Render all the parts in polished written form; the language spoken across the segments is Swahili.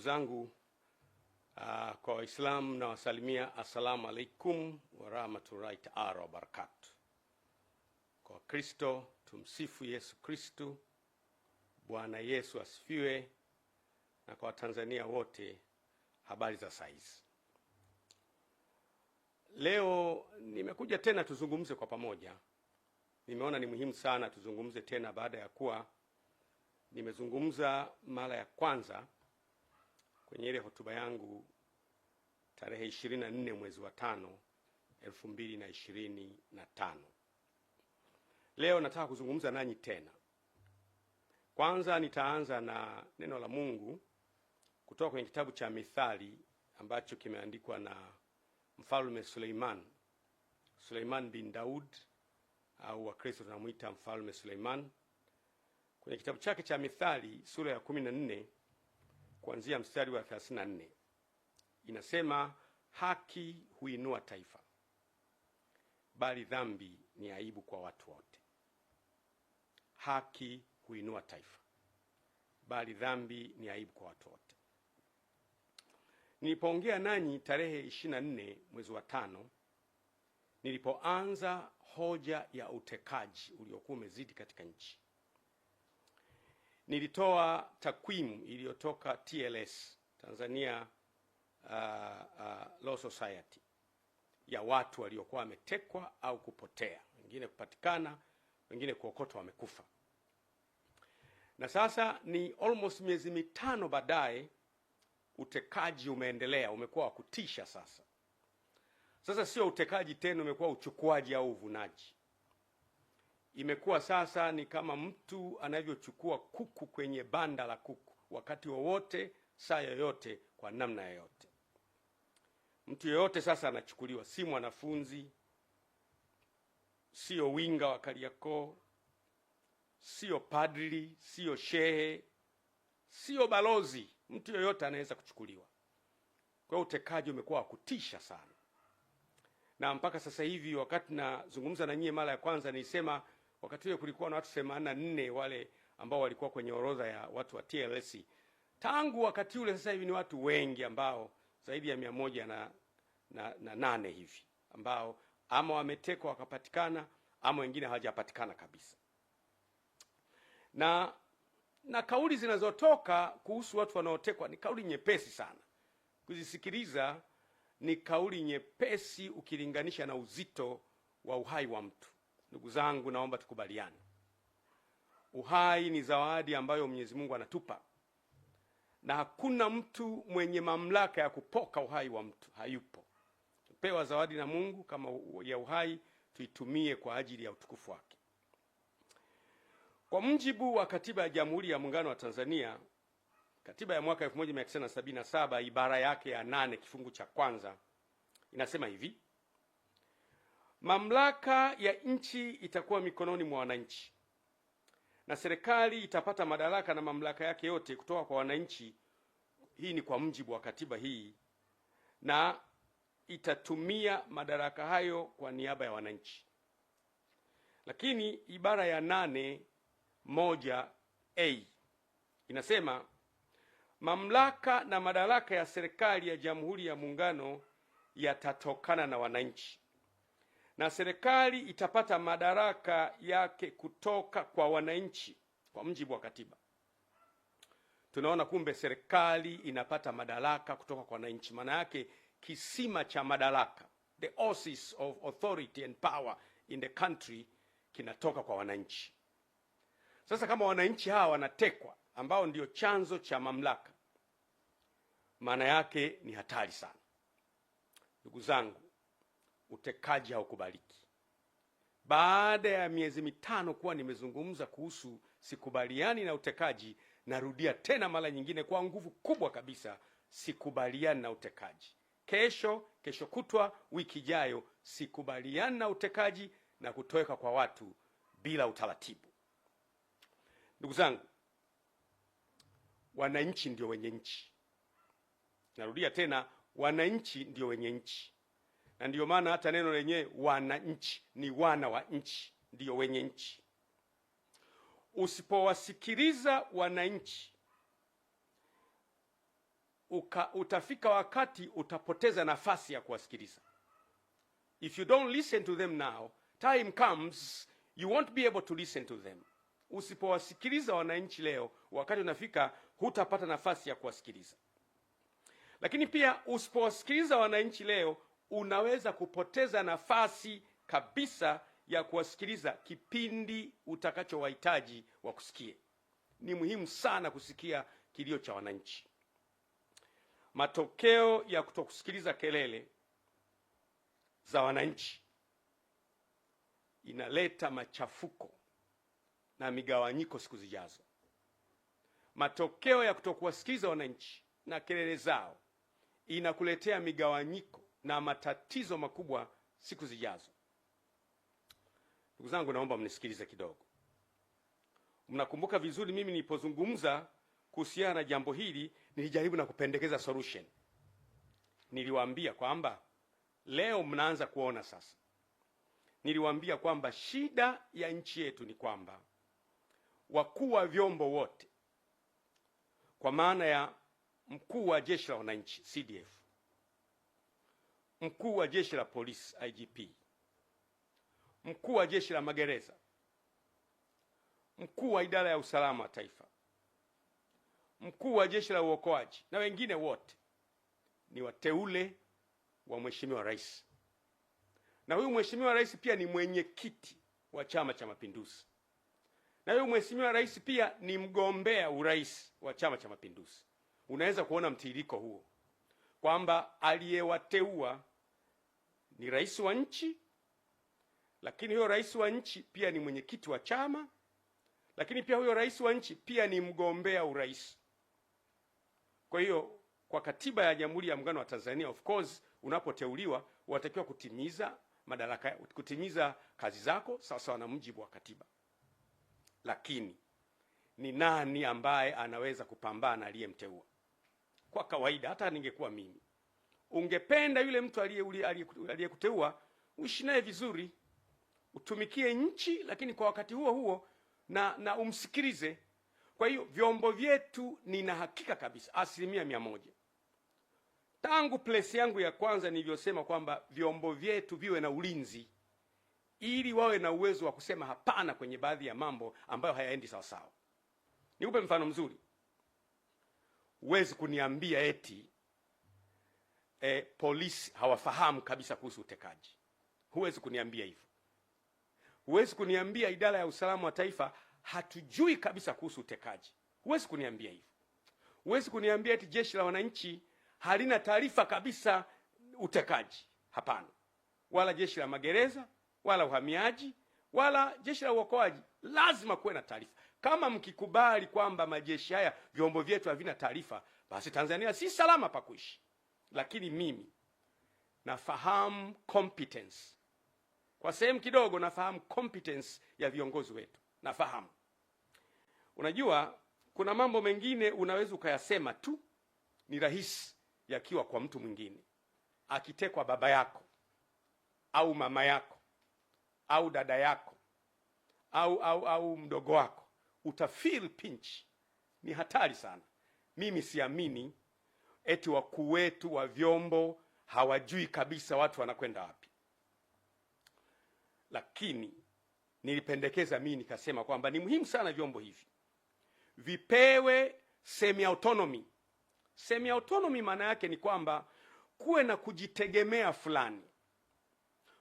zangu, kwa Waislamu na wasalimia assalamu alaikum wa rahmatullahi ta'ala wa barakatuh. Kwa Kristo tumsifu Yesu Kristo. Bwana Yesu asifiwe. Na kwa Tanzania wote, habari za saizi. Leo nimekuja tena tuzungumze kwa pamoja. Nimeona ni muhimu sana tuzungumze tena baada ya kuwa nimezungumza mara ya kwanza kwenye ile hotuba yangu tarehe 24 mwezi wa 5 2025. Leo nataka kuzungumza nanyi tena. Kwanza nitaanza na neno la Mungu kutoka kwenye kitabu cha Mithali ambacho kimeandikwa na Mfalme Suleiman bin Daud, au Wakristo tunamuita Mfalme Suleiman. Kwenye kitabu chake cha Mithali sura ya 14 kuanzia mstari wa 34 inasema, haki huinua taifa, bali dhambi ni aibu kwa watu wote. Haki huinua taifa, bali dhambi ni aibu kwa watu wote. Nilipoongea nanyi tarehe 24 mwezi wa 5, nilipoanza hoja ya utekaji uliokuwa umezidi katika nchi, nilitoa takwimu iliyotoka TLS, Tanzania Law Society, ya watu waliokuwa wametekwa au kupotea, wengine kupatikana, wengine kuokotwa wamekufa. Na sasa ni almost miezi 5 baadaye, utekaji umeendelea, umekuwa wa kutisha sasa. Sasa sio utekaji tena, umekuwa uchukuaji au uvunaji. Imekuwa sasa ni kama mtu anavyochukua kuku kwenye banda la kuku, wakati wowote, saa yoyote, kwa namna yoyote. Mtu yoyote sasa anachukuliwa, si mwanafunzi, sio winga wa Kariakoo, sio padri, sio shehe, sio balozi. Mtu yoyote anaweza kuchukuliwa. Kwa utekaji umekuwa wa kutisha sana. Na mpaka sasa hivi, wakati nazungumza na nyie mara ya kwanza, nilisema wakati ule kulikuwa na watu 84 wale ambao walikuwa kwenye orodha ya watu wa TLS. Tangu wakati ule sasa hivi ni watu wengi, ambao zaidi ya 108 hivi, ambao ama wametekwa wakapatikana, ama wengine hawajapatikana kabisa. Na kauli zinazotoka kuhusu watu wanaotekwa ni kauli nyepesi sana kuzisikiliza. Ni kauli nyepesi ukilinganisha na uzito wa uhai wa mtu. Ndugu zangu, naomba tukubaliane, uhai ni zawadi ambayo Mwenyezi Mungu anatupa, na hakuna mtu mwenye mamlaka ya kupoka uhai wa mtu, hayupo. Tupewa zawadi na Mungu kama ya uhai, tuitumie kwa ajili ya utukufu wake. Kwa mujibu wa Katiba ya Jamhuri ya Muungano wa Tanzania, katiba ya mwaka 1977 ibara yake ya 8 kifungu cha kwanza inasema hivi: mamlaka ya nchi itakuwa mikononi mwa wananchi, na serikali itapata madaraka na mamlaka yake yote kutoka kwa wananchi. Hii ni kwa mujibu wa katiba hii, na itatumia madaraka hayo kwa niaba ya wananchi. Lakini ibara ya 8(1)(a) inasema, mamlaka na madaraka ya serikali ya Jamhuri ya Muungano yatatokana na wananchi, na serikali itapata madaraka yake kutoka kwa wananchi kwa mujibu wa katiba. Tunaona kumbe serikali inapata madaraka kutoka kwa wananchi. Maana yake kisima cha madaraka, the oasis of authority and power in the country, kinatoka kwa wananchi. Sasa kama wananchi hawa wanatekwa, ambao ndio chanzo cha mamlaka, maana yake ni hatari sana. Ndugu zangu, utekaji haukubaliki. Baada ya miezi 5 kuwa nimezungumza kuhusu sikubaliani na utekaji, narudia tena mara nyingine kwa nguvu kubwa kabisa, sikubaliani na utekaji. Kesho kutwa, wiki ijayo, sikubaliani na utekaji na kutoweka kwa watu bila utaratibu. Ndugu zangu, wananchi ndio wenye nchi. Narudia tena, wananchi ndio wenye nchi. Na ndio maana hata neno lenyewe wananchi ni wana wa nchi, ndio wenye nchi. Usipowasikiliza wananchi, utafika wakati utapoteza nafasi ya kuwasikiliza. If you don't listen to them now, time comes you won't be able to listen to them. Usipowasikiliza wananchi leo, wakati unafika hutapata nafasi ya kuwasikiliza. Lakini pia usipowasikiliza wananchi leo, unaweza kupoteza nafasi kabisa ya kuwasikiliza kipindi utakachowahitaji wakusikie. Ni muhimu sana kusikia kilio cha wananchi. Matokeo ya kutokusikiliza kelele za wananchi inaleta machafuko na migawanyiko siku zijazo. Matokeo ya kutokuwasikiliza wananchi na kelele zao inakuletea migawanyiko na matatizo makubwa siku zijazo. Ndugu zangu, naomba mnisikilize kidogo. Mnakumbuka vizuri mimi nilipozungumza kuhusiana na jambo hili, nilijaribu na kupendekeza solution. Niliwaambia kwamba leo mnaanza kuona sasa. Niliwaambia kwamba shida ya nchi yetu ni kwamba wakuu wa vyombo wote, kwa maana ya mkuu wa jeshi la wananchi CDF, mkuu wa jeshi la polisi IGP, mkuu wa jeshi la magereza, mkuu wa idara ya usalama wa taifa, mkuu wa jeshi la uokoaji na wengine wote ni wateule wa Mheshimiwa Rais. Na huyu Mheshimiwa Rais pia ni mwenyekiti wa Chama cha Mapinduzi. Na huyu Mheshimiwa Rais pia ni mgombea urais wa Chama cha Mapinduzi. Unaweza kuona mtiririko huo kwamba aliyewateua ni rais wa nchi, lakini huyo rais wa nchi pia ni mwenyekiti wa chama, lakini pia huyo rais wa nchi pia ni mgombea urais. Kwa hiyo kwa katiba ya Jamhuri ya Muungano wa Tanzania, of course, unapoteuliwa unatakiwa kutimiza kazi zako sawa na mujibu wa katiba. Lakini ni nani ambaye anaweza kupambana aliyemteua? Kwa kawaida, hata ningekuwa mimi, ungependa yule mtu aliyekuteua uishi naye vizuri, utumikie nchi, lakini kwa wakati huo huo na umsikilize. Kwa hiyo vyombo vyetu, nina hakika kabisa 100%, tangu place yangu ya kwanza nilivyosema kwamba vyombo vyetu viwe na ulinzi ili wawe na uwezo wa kusema hapana kwenye baadhi ya mambo ambayo hayaendi sawa sawa. Nikupe mfano mzuri. Huwezi kuniambia eti polisi hawafahamu kabisa kuhusu utekaji. Huwezi kuniambia hivyo. Huwezi kuniambia idara ya usalama wa taifa hatujui kabisa kuhusu utekaji. Huwezi kuniambia hivyo. Huwezi kuniambia eti jeshi la wananchi halina taarifa kabisa utekaji. Hapana. Wala jeshi la magereza, wala uhamiaji, wala jeshi la uokoaji. Lazima kuwe na taarifa. Kama mkikubali kwamba majeshi haya, vyombo vyetu havina taarifa, basi Tanzania si salama pa kuishi. Lakini mimi nafahamu competence. Kwa sehemu kidogo nafahamu competence ya viongozi wetu. Nafahamu. Unajua, kuna mambo mengine unaweza ukayasema tu, ni rahisi yakiwa kwa mtu mwingine. Akitekwa baba yako au mama yako au dada yako au mdogo wako, utafeel pinch. Ni hatari sana. Mimi siamini eti wakuu wetu wa vyombo hawajui kabisa watu wanakwenda wapi. Lakini nilipendekeza mimi nikasema kwamba ni muhimu sana vyombo hivi vipewe semi autonomy. Semi autonomy maana yake ni kwamba kuwe na kujitegemea fulani.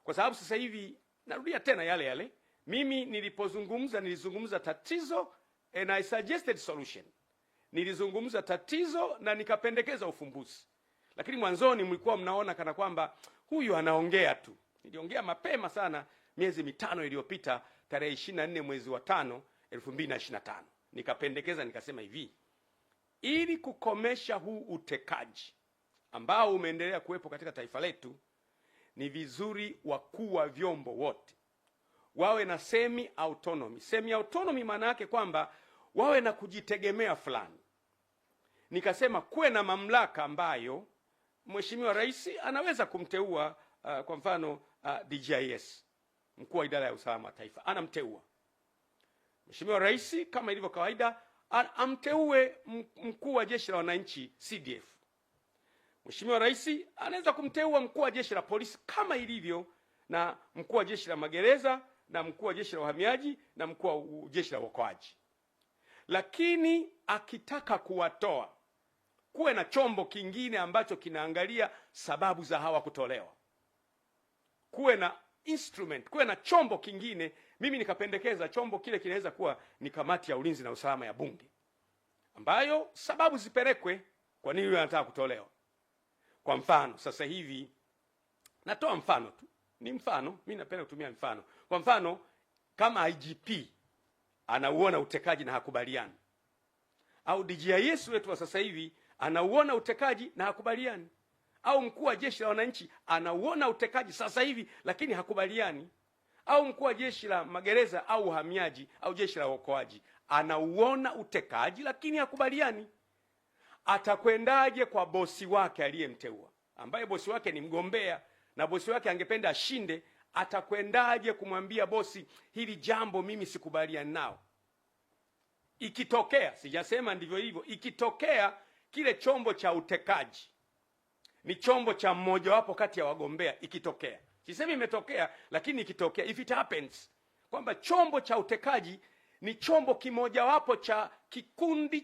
Kwa sababu sasa hivi narudia tena yale. Mimi nilizungumza tatizo and I suggested solution. Nilizungumza tatizo na nikapendekeza ufumbuzi. Lakini mwanzoni mlikuwa mnaona kana kwamba huyu anaongea tu. Niliongea mapema sana miezi 5 iliyopita, tarehe 24 mwezi wa 5 2025. Nikapendekeza nikasema hivi: ili kukomesha huu utekaji ambao umeendelea kuwepo katika taifa letu, ni vizuri wakuu wa vyombo wote wawe na semi autonomy. Semi autonomy maana yake kwamba wawe na kujitegemea fulani. Nikasema kuwe na mamlaka ambayo Mheshimiwa Rais anaweza kumteua, kwa mfano DGIS, mkuu wa idara ya usalama wa taifa, anamteua. Mheshimiwa Rais kama ilivyo kawaida amteue mkuu wa jeshi la wananchi CDF, Mheshimiwa Rais anaweza kumteua mkuu wa jeshi la polisi kama ilivyo na mkuu wa jeshi la magereza na mkuu wa jeshi la uhamiaji na mkuu wa jeshi la uokoaji. Lakini akitaka kuwatoa, kuwe na chombo kingine ambacho kinaangalia sababu za hawa kutolewa. Kuwe na instrument, kuwe na chombo kingine. Mimi nikapendekeza chombo kile kinaweza kuwa ni kamati ya ulinzi na usalama ya Bunge, ambayo sababu zipelekwe kwa nini yule anataka kutolewa. Kwa mfano, sasa hivi natoa mfano tu, ni mfano, mimi napenda kutumia mfano. Kwa mfano, kama IGP anauona utekaji na hakubaliani, au DGIS wetu wa sasa hivi anauona utekaji na hakubaliani, au mkuu wa jeshi la wananchi anauona utekaji sasa hivi lakini hakubaliani, au mkuu wa jeshi la magereza au uhamiaji au jeshi la uokoaji anauona utekaji lakini hakubaliani, atakwendaje kwa bosi wake aliyemteua, ambaye bosi wake ni mgombea na bosi wake angependa ashinde? Atakwendaje kumwambia bosi, hili jambo mimi sikubaliani nao? Ikitokea, sijasema ndivyo hivyo, ikitokea kile chombo cha utekaji ni chombo cha mmojawapo kati ya wagombea, ikitokea, sisemi imetokea, lakini ikitokea, if it happens, kwamba chombo cha utekaji ni chombo kimojawapo cha kikundi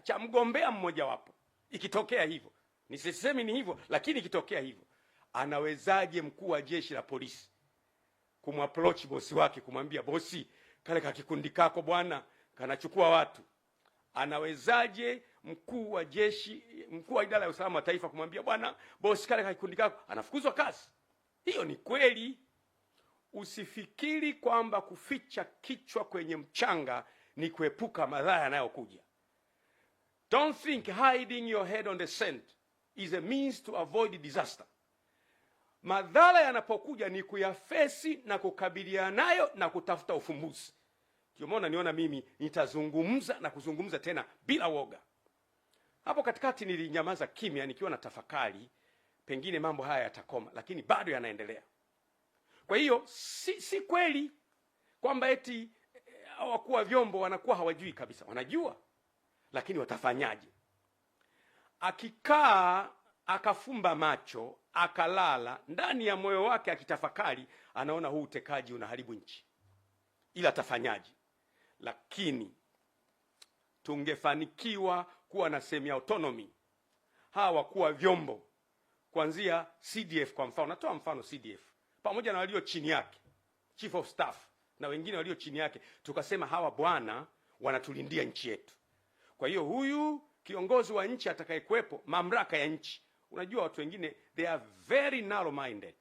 cha mgombea mmojawapo, ikitokea hivyo, nisisemi ni hivyo, lakini ikitokea hivyo, anawezaje mkuu wa jeshi la polisi kumapproach bosi wake kumwambia, bosi, kale ka kikundi kako bwana kanachukua watu? Anawezaje mkuu wa jeshi, mkuu wa idara ya usalama wa taifa kumwambia, bwana bosi, kale ka kikundi kako anafukuzwa kazi? Hiyo ni kweli. Usifikiri kwamba kuficha kichwa kwenye mchanga ni kuepuka madhara yanayokuja. Don't think hiding your head on the sand is a means to avoid disaster. Madhara yanapokuja ni kuyafesi na kukabiliana nayo na kutafuta ufumbuzi. Ndio maana niona mimi nitazungumza na kuzungumza tena bila woga. Hapo katikati nilinyamaza kimya nikiwa na tafakari, pengine mambo haya yatakoma, lakini bado yanaendelea. Kwa hiyo si kweli kwamba eti wakuu wa vyombo wanakuwa hawajui kabisa. Wanajua, lakini watafanyaje? Akikaa akafumba macho akalala, ndani ya moyo wake akitafakari, anaona huu utekaji unaharibu nchi, ila atafanyaje? Lakini tungefanikiwa kuwa na semi autonomy, hawa wakuu wa vyombo kuanzia CDF kwa mfano, natoa mfano CDF pamoja na walio chini yake, Chief of Staff na wengine walio chini yake, tukasema hawa bwana wanatulindia nchi yetu. Kwa hiyo huyu kiongozi wa nchi atakayekuepo, mamlaka ya nchi, unajua watu wengine they are very narrow minded.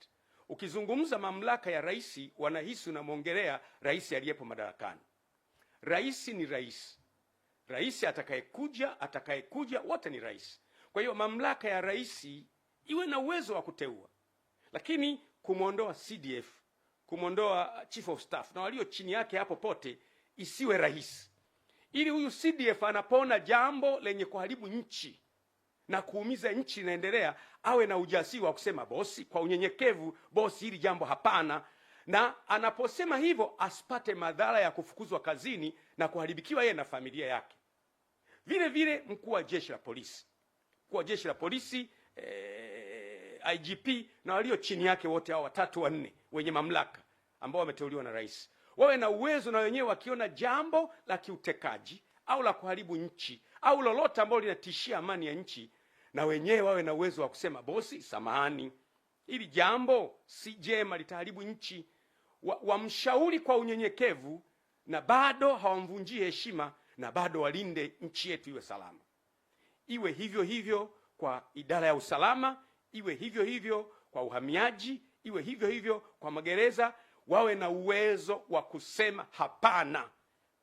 Ukizungumza mamlaka ya rais, wanahisi unamwongelea rais aliyepo madarakani. Rais ni rais. Rais atakayekuja wote ni rais. Kwa hiyo mamlaka ya rais iwe na uwezo wa kuteua. Lakini kumwondoa CDF, kumwondoa Chief of Staff na walio chini yake hapo pote isiwe rahisi. Ili huyu CDF anapoona jambo lenye kuharibu nchi na kuumiza nchi inaendelea, awe na ujasiri wa kusema, bosi, kwa unyenyekevu, bosi, hili jambo hapana. Na anaposema hivyo asipate madhara ya kufukuzwa kazini na kuharibikiwa yeye na familia yake. Vile vile mkuu wa jeshi la polisi, mkuu wa jeshi la polisi, IGP na walio chini yake wote hao watatu wanne wenye mamlaka ambao wameteuliwa na rais, wawe na uwezo na wenyewe wakiona jambo la kiutekaji au la kuharibu nchi au lolote ambalo linatishia amani ya nchi, na wenyewe wawe na uwezo wa kusema, bosi, samahani, hili jambo si jema, litaharibu nchi. Wamshauri kwa unyenyekevu na bado hawamvunjii heshima, na bado walinde nchi yetu iwe salama. Iwe hivyo hivyo kwa idara ya usalama, iwe hivyo hivyo kwa uhamiaji, iwe hivyo hivyo kwa magereza. Wawe na uwezo wa kusema hapana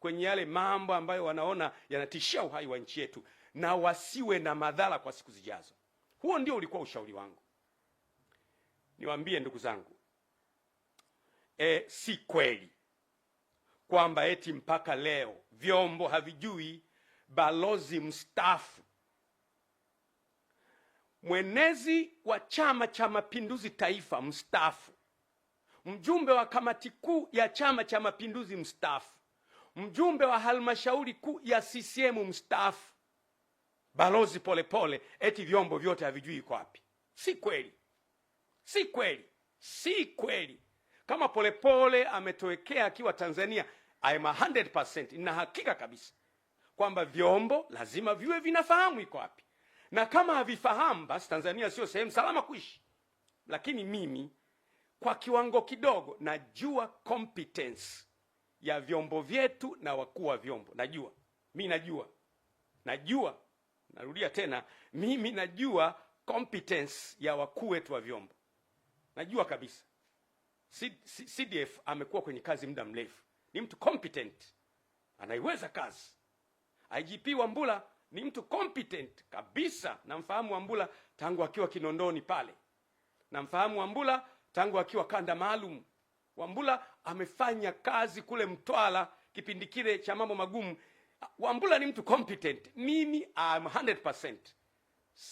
kwenye yale mambo ambayo wanaona yanatishia uhai wa nchi yetu, na wasiwe na madhara kwa siku zijazo. Huo ndio ulikuwa ushauri wangu. Niwaambie ndugu zangu, si kweli kwamba eti mpaka leo vyombo havijui balozi mstaafu, mwenezi wa Chama cha Mapinduzi Taifa mstaafu, mjumbe wa kamati kuu ya Chama cha Mapinduzi mstaafu, mjumbe wa halmashauri kuu ya CCM mstaafu, Balozi Polepole eti vyombo vyote havijui iko wapi. Si kweli, si kweli, si kweli. Kama Polepole ametowekea akiwa Tanzania, I am 100% nina hakika kabisa kwamba vyombo lazima viwe vinafahamu iko wapi, na kama havifahamu basi Tanzania sio sehemu salama kuishi. Lakini mimi kwa kiwango kidogo najua competence ya vyombo vyetu na wakuu wa vyombo. Najua, narudia tena, mimi najua competence ya wakuu wetu wa vyombo. Najua kabisa. CDF amekuwa kwenye kazi muda mrefu, ni mtu competent, anaiweza kazi. IGP Wambura ni mtu competent kabisa, namfahamu Wambura tangu akiwa Kinondoni pale, namfahamu Wambura tangu akiwa kanda maalum. Wambura amefanya kazi kule Mtwara kipindi kile cha mambo magumu. Wambura ni mtu competent. Mimi I'm 100%.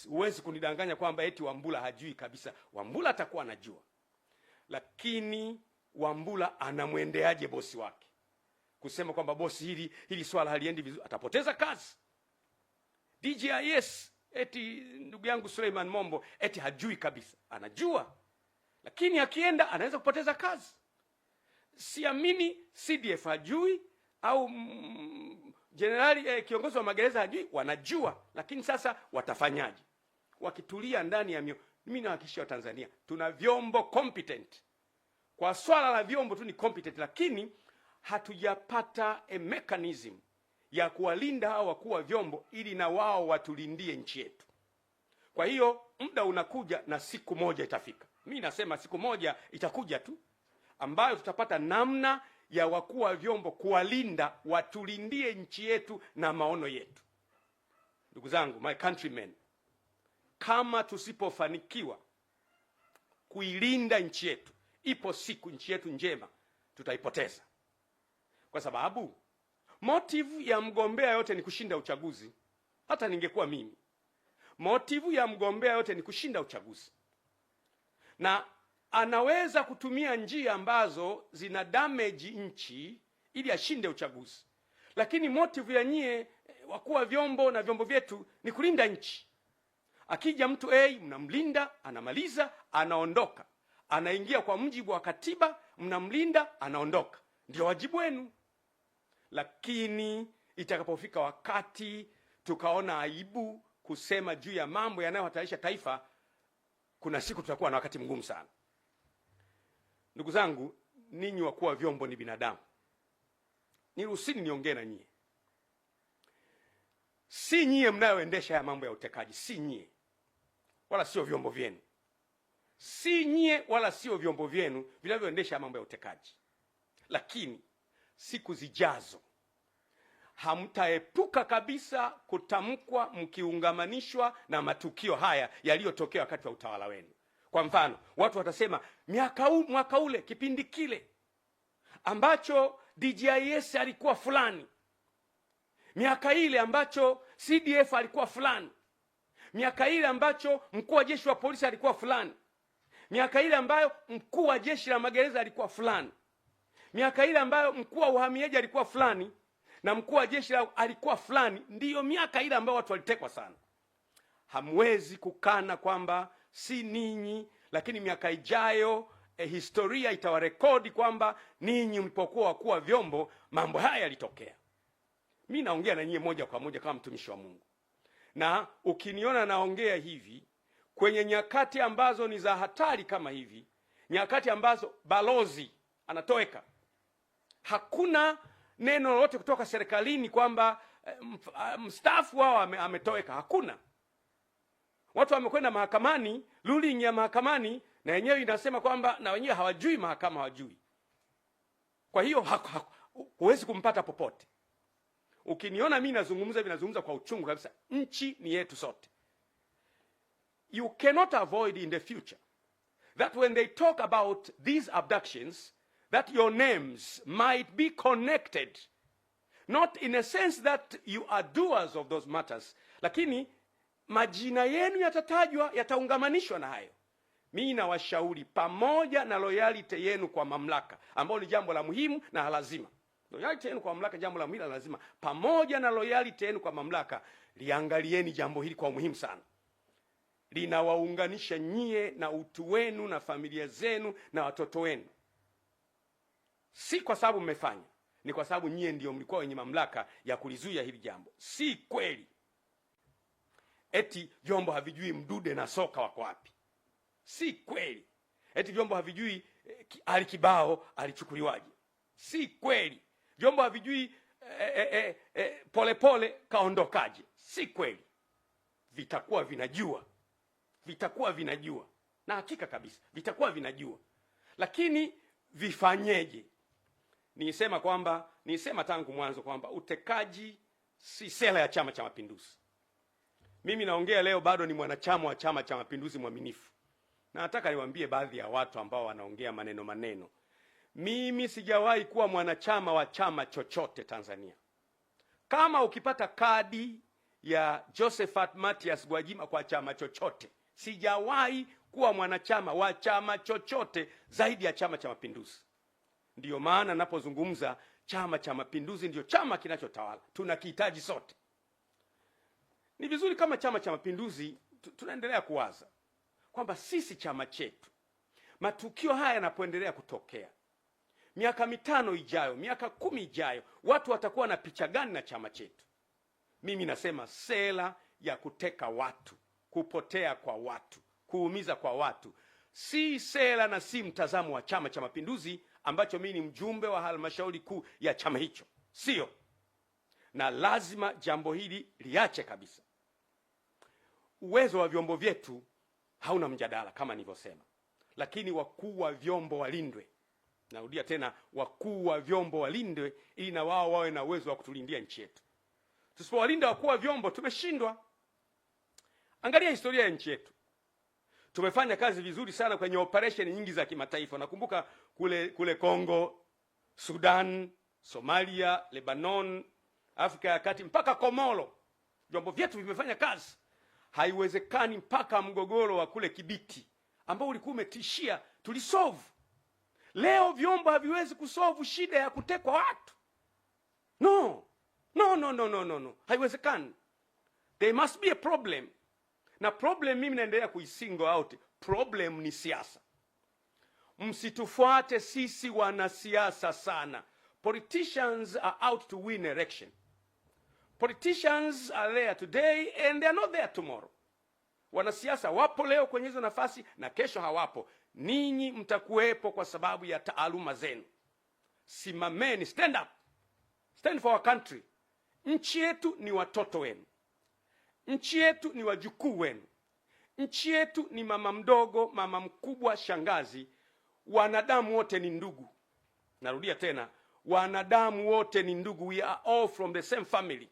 Huwezi kunidanganya kwamba eti Wambura hajui kabisa. Wambura atakuwa anajua. Lakini Wambura anamwendeaje bosi wake? Kusema kwamba bosi, hili swala haliendi vizuri, atapoteza kazi. DJIS eti ndugu yangu Suleiman Mombo eti hajui kabisa. Anajua. Lakini akienda anaweza kupoteza kazi. Siamini CDF hajui au generali kiongozi wa magereza hajui. Wanajua, lakini sasa watafanyaje? Wakitulia ndani ya mimi nahakikishia wa Tanzania tuna vyombo competent. Kwa swala la vyombo tu ni competent, lakini hatujapata a mechanism ya kuwalinda hao wakuu wa vyombo ili na wao watulindie nchi yetu. Kwa hiyo muda unakuja na siku moja itafika. Mimi nasema siku moja itakuja tu ambayo tutapata namna ya wakuu wa vyombo kuwalinda, watulindie nchi yetu na maono yetu. Ndugu zangu, my countrymen, kama tusipofanikiwa kuilinda nchi yetu, ipo siku nchi yetu njema tutaipoteza. Kwa sababu motive ya mgombea yote ni kushinda uchaguzi. Hata ningekuwa mimi, motive ya mgombea yote ni kushinda uchaguzi, na anaweza kutumia njia ambazo zina damage nchi ili ashinde uchaguzi. Lakini motive ya nyie wakuu wa vyombo na vyombo vyetu ni kulinda nchi. Akija mtu mnamlinda, anamaliza, anaondoka, anaingia kwa mujibu wa katiba, mnamlinda, anaondoka. Ndio wajibu wenu. Lakini itakapofika wakati tukaona aibu kusema juu ya mambo yanayohatarisha taifa, kuna siku tutakuwa na wakati mgumu sana. Ndugu zangu, ninyi wakuu wa vyombo ni binadamu. Niruhusini niongee na nyie. Si nyie mnayoendesha ya mambo ya utekaji, si nyie. Wala sio vyombo vyenu. Si nyie wala sio vyombo vyenu vinavyoendesha mambo ya utekaji. Lakini siku zijazo hamtaepuka kabisa kutamkwa mkiungamanishwa na matukio haya yaliyotokea wakati wa utawala wenu. Kwa mfano, watu watasema mwaka ule kipindi kile ambacho DJIS alikuwa fulani, miaka ile ambacho CDF alikuwa fulani, miaka ile ambacho mkuu wa jeshi wa polisi alikuwa fulani, miaka ile ambayo mkuu wa jeshi la magereza alikuwa fulani, miaka ile ambayo mkuu wa uhamiaji alikuwa fulani na mkuu wa jeshi alikuwa fulani, ndiyo miaka ile ambayo watu walitekwa sana. Hamwezi kukana kwamba si ninyi, lakini miaka ijayo historia itawarekodi kwamba ninyi mlipokuwa wakuu wa vyombo mambo haya yalitokea. Mimi naongea na nyie moja kwa moja kama mtumishi wa Mungu. Na ukiniona naongea hivi kwenye nyakati ambazo ni za hatari kama hivi, nyakati ambazo balozi anatoweka, hakuna neno lolote kutoka serikalini kwamba mstaafu wao ametoweka. Hakuna. Watu wamekwenda mahakamani, ruling ya mahakamani na yenyewe inasema kwamba na wenyewe hawajui, mahakama hawajui. Kwa hiyo huwezi kumpata popote. Ukiniona mimi nazungumza kwa uchungu kabisa. Nchi ni yetu sote. You cannot avoid in the future that when they talk about these abductions, that your names might be connected, not in a sense that you are doers of those matters, lakini majina yenu yatatajwa, yataungamanishwa na hayo. Mimi nawashauri pamoja na loyalty yenu kwa mamlaka, ambao ni jambo la muhimu na lazima. Loyalty yenu kwa mamlaka, jambo la mila lazima. Pamoja na loyalty yenu kwa mamlaka, liangalieni jambo hili kwa muhimu sana. Linawaunganisha nyie na utu wenu na familia zenu na watoto wenu. Si kwa sababu mmefanya, ni kwa sababu nyie ndio mlikuwa wenye mamlaka ya kulizuia hili jambo. Si kweli eti vyombo havijui Mdude na Soka wako wapi. Si kweli eti vyombo havijui Ali Kibao alichukuliwaje. Si kweli vyombo havijui Polepole kaondokaje. Si kweli. Vitakuwa vinajua, na hakika kabisa vitakuwa vinajua. Lakini vifanyeje? Nisema tangu mwanzo kwamba utekaji si sera ya Chama cha Mapinduzi. Mimi naongea leo bado ni mwanachama wa Chama cha Mapinduzi mwaminifu. Na nataka niwaambie baadhi ya watu ambao wanaongea maneno. Mimi sijawahi kuwa mwanachama wa chama chochote Tanzania. Kama ukipata kadi ya Josephat Mathias Gwajima kwa chama chochote, sijawahi kuwa mwanachama wa chama chochote zaidi ya Chama cha Mapinduzi. Ndiyo maana ninapozungumza Chama cha Mapinduzi ndio chama kinachotawala. Tunakihitaji sote. Ni vizuri kama Chama cha Mapinduzi tunaendelea kuwaza kwamba sisi chama chetu, matukio haya yanapoendelea kutokea, miaka 5 ijayo, miaka 10 ijayo, watu watakuwa na picha gani na chama chetu? Mimi nasema sera ya kuteka watu, kupotea kwa watu, kuumiza kwa watu, si sera na si mtazamo wa Chama cha Mapinduzi ambacho mimi ni mjumbe wa halmashauri kuu ya chama hicho. Sio. Na lazima jambo hili liache kabisa. Uwezo wa vyombo vyetu hauna mjadala kama nilivyosema. Lakini wakuu wa vyombo walindwe. Narudia tena, wakuu wa vyombo walindwe ili na wao wawe na uwezo wa kutulindia nchi yetu. Tusipowalinda wakuu wa vyombo tumeshindwa. Angalia historia ya nchi yetu. Tumefanya kazi vizuri sana kwenye operation nyingi za kimataifa. Nakumbuka kule Kongo, Sudan, Somalia, Lebanon, Afrika ya Kati mpaka Komoro. Vyombo vyetu vimefanya kazi. Haiwezekani mpaka mgogoro wa kule Kibiti ambao ulikuwa umetishia tulisolve. Leo vyombo haviwezi kusolve shida ya kutekwa watu. No. Haiwezekani. There must be a problem. Na problem mimi naendelea kuisingle out. Problem ni siasa. Msitufuate sisi wanasiasa sana. Politicians are out to win election. Politicians are there today and they are not there tomorrow. Wanasiasa wapo leo kwenye hizo nafasi na kesho hawapo. Ninyi mtakuwepo kwa sababu ya taaluma zenu. Simameni, stand up. Stand for our country. Nchi yetu ni watoto wenu. Nchi yetu ni wajukuu wenu. Nchi yetu ni mama mdogo, mama mkubwa, shangazi. Wanadamu wote ni ndugu. Narudia tena, wanadamu wote ni ndugu. We are all from the same family.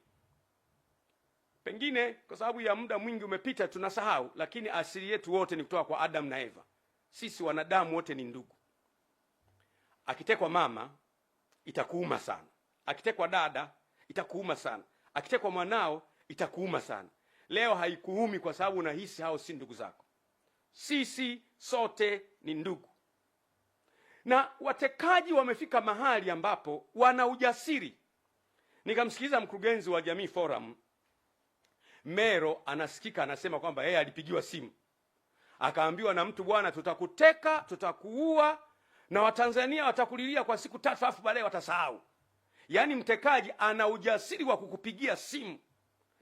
Pengine kwa sababu ya muda mwingi umepita tunasahau, lakini asili yetu wote ni kutoka kwa Adam na Eva. Sisi wanadamu wote ni ndugu. Akitekwa mama itakuuma sana. Akitekwa dada itakuuma sana. Akitekwa mwanao itakuuma sana. Leo haikuumi kwa sababu unahisi hao si ndugu zako. Sisi sote ni ndugu. Na watekaji wamefika mahali ambapo wana ujasiri. Nikamsikiliza mkurugenzi wa Jamii Forum Mero anasikika anasema kwamba yeye alipigiwa simu. Akaambiwa na mtu, bwana, tutakuteka, tutakuua na Watanzania watakulilia kwa siku 3 afu baadaye watasahau. Yaani mtekaji ana ujasiri wa kukupigia simu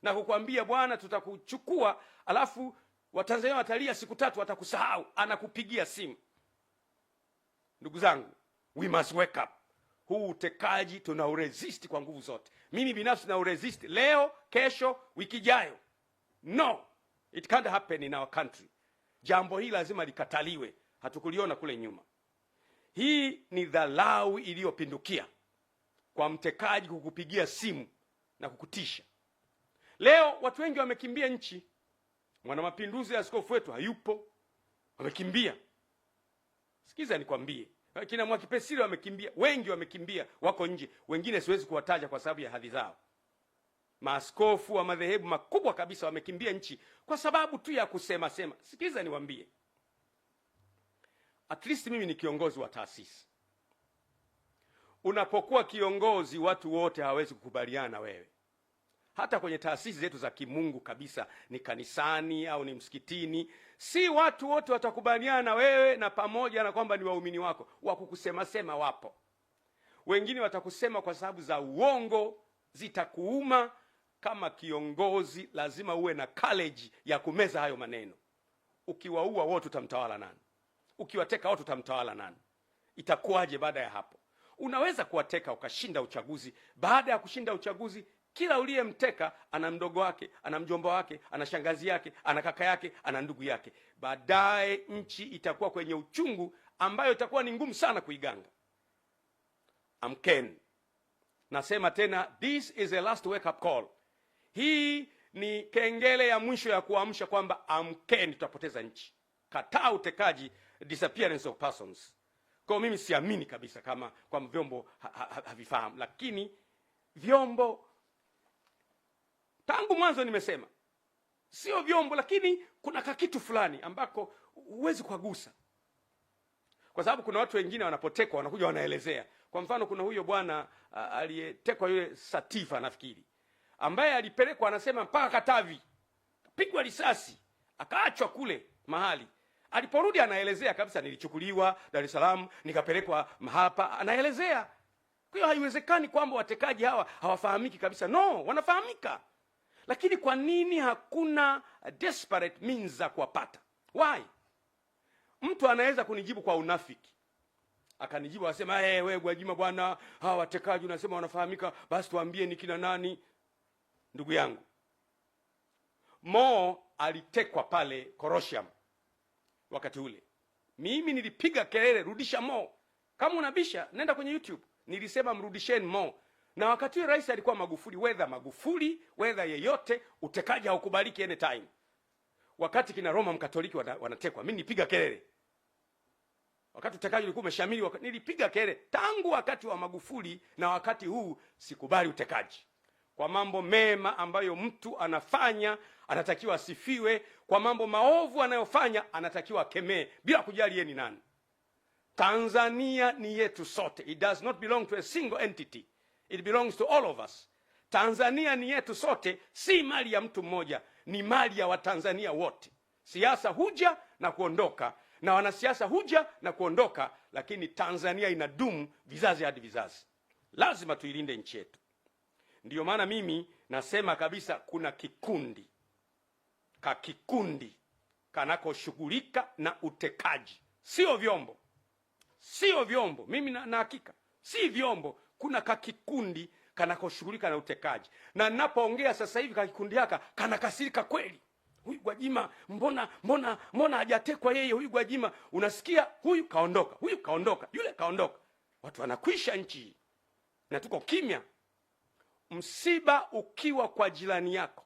na kukwambia, bwana, tutakuchukua, alafu Watanzania watalia siku 3 watakusahau. Anakupigia simu. Ndugu zangu, we must wake up. Huu utekaji tunauresist kwa nguvu zote. Mimi binafsi nauresist leo, kesho, wiki ijayo. No, it can't happen in our country. Jambo hili lazima likataliwe. Hatukuliona kule nyuma. Hii ni dharau iliyopindukia kwa mtekaji kukupigia simu na kukutisha. Leo watu wengi wamekimbia nchi. Mwana mapinduzi askofu wetu hayupo. Wamekimbia. Sikiza nikwambie. Kina Mwakipesile wamekimbia, wengi wamekimbia, wako nje. Wengine siwezi kuwataja kwa sababu ya hadhi zao. Maaskofu wa madhehebu makubwa kabisa wamekimbia nchi kwa sababu tu ya kusema sema. Sikiza niwaambie. At least mimi ni kiongozi wa taasisi. Unapokuwa kiongozi, watu wote hawawezi kukubaliana na wewe. Hata kwenye taasisi zetu za kimungu kabisa, ni kanisani au ni msikitini, si watu wote watakubaliana na wewe, na pamoja na kwamba ni waumini wako, wakukusema sema wapo. Wengine watakusema kwa sababu za uongo, zitakuuma. Kama kiongozi lazima uwe na courage ya kumeza hayo maneno. Ukiwaua wote utamtawala nani? Ukiwateka wote utamtawala nani? Itakuwaje baada ya hapo? Unaweza kuwateka ukashinda uchaguzi. Baada ya kushinda uchaguzi, kila uliyemteka ana mdogo wake, ana mjomba wake, ana shangazi yake, ana kaka yake, ana ndugu yake. Baadaye nchi itakuwa kwenye uchungu ambayo itakuwa ni ngumu sana kuiganga. Amkeni. Nasema tena, this is a last wake up call. Hii ni kengele ya mwisho ya kuamsha kwamba amkeni, tutapoteza nchi. Kataa utekaji, disappearance of persons. Kwa mimi siamini kabisa kama kwa vyombo havifahamu, lakini vyombo tangu mwanzo nimesema sio vyombo, lakini kuna kakitu fulani ambako huwezi kugusa. Kwa sababu kuna watu wengine wanapotekwa wanakuja wanaelezea. Kwa mfano, kuna huyo bwana aliyetekwa, yule Satifa nafikiri, ambaye alipelekwa anasema mpaka Katavi, pigwa risasi, akaachwa kule mahali. Aliporudi anaelezea kabisa, nilichukuliwa Dar es Salaam nikapelekwa hapa, anaelezea. Kwa hiyo haiwezekani kwamba watekaji hawa hawafahamiki kabisa. No, wanafahamika. Lakini kwa nini hakuna desperate means za kuwapata? Why? Mtu anaweza kunijibu kwa unafiki. Akanijibu asema, wewe Gwajima bwana, hawa watekaji unasema wanafahamika, basi tuambie ni kina nani? Ndugu yangu, Mo alitekwa pale Korosham wakati ule. Mimi nilipiga kelele, rudisha Mo. Kama unabisha, nenda kwenye YouTube. Nilisema mrudisheni Mo. Na wakati ule rais alikuwa Magufuli, whether yeyote, utekaji haukubaliki anytime. Wakati kina Roma Mkatoliki wanatekwa, mimi nipiga kelele. Wakati utekaji ulikuwa umeshamili, nilipiga kelele. Tangu wakati wa Magufuli na wakati huu sikubali utekaji. Kwa mambo mema ambayo mtu anafanya anatakiwa asifiwe, kwa mambo maovu anayofanya anatakiwa akemee, bila kujali yeye ni nani. Tanzania ni yetu sote. It does not belong to a single entity. It belongs to all of us. Tanzania ni yetu sote, si mali ya mtu mmoja, ni mali ya Watanzania wote. Siasa huja na kuondoka, na wanasiasa huja na kuondoka, lakini Tanzania inadumu vizazi hadi vizazi. Lazima tuilinde nchi yetu. Ndiyo maana mimi nasema kabisa, kuna kikundi kanakoshughulika na utekaji. Sio vyombo. Mimi na hakika si vyombo. Kuna kikundi kanakoshughulika na utekaji. Na ninapoongea sasa hivi kikundi haka kanakasirika kweli. Huyu Gwajima mbona hajatekwa yeye? Huyu Gwajima, unasikia huyu kaondoka, yule kaondoka. Watu wanakwisha nchi na tuko kimya. Msiba ukiwa kwa jirani yako,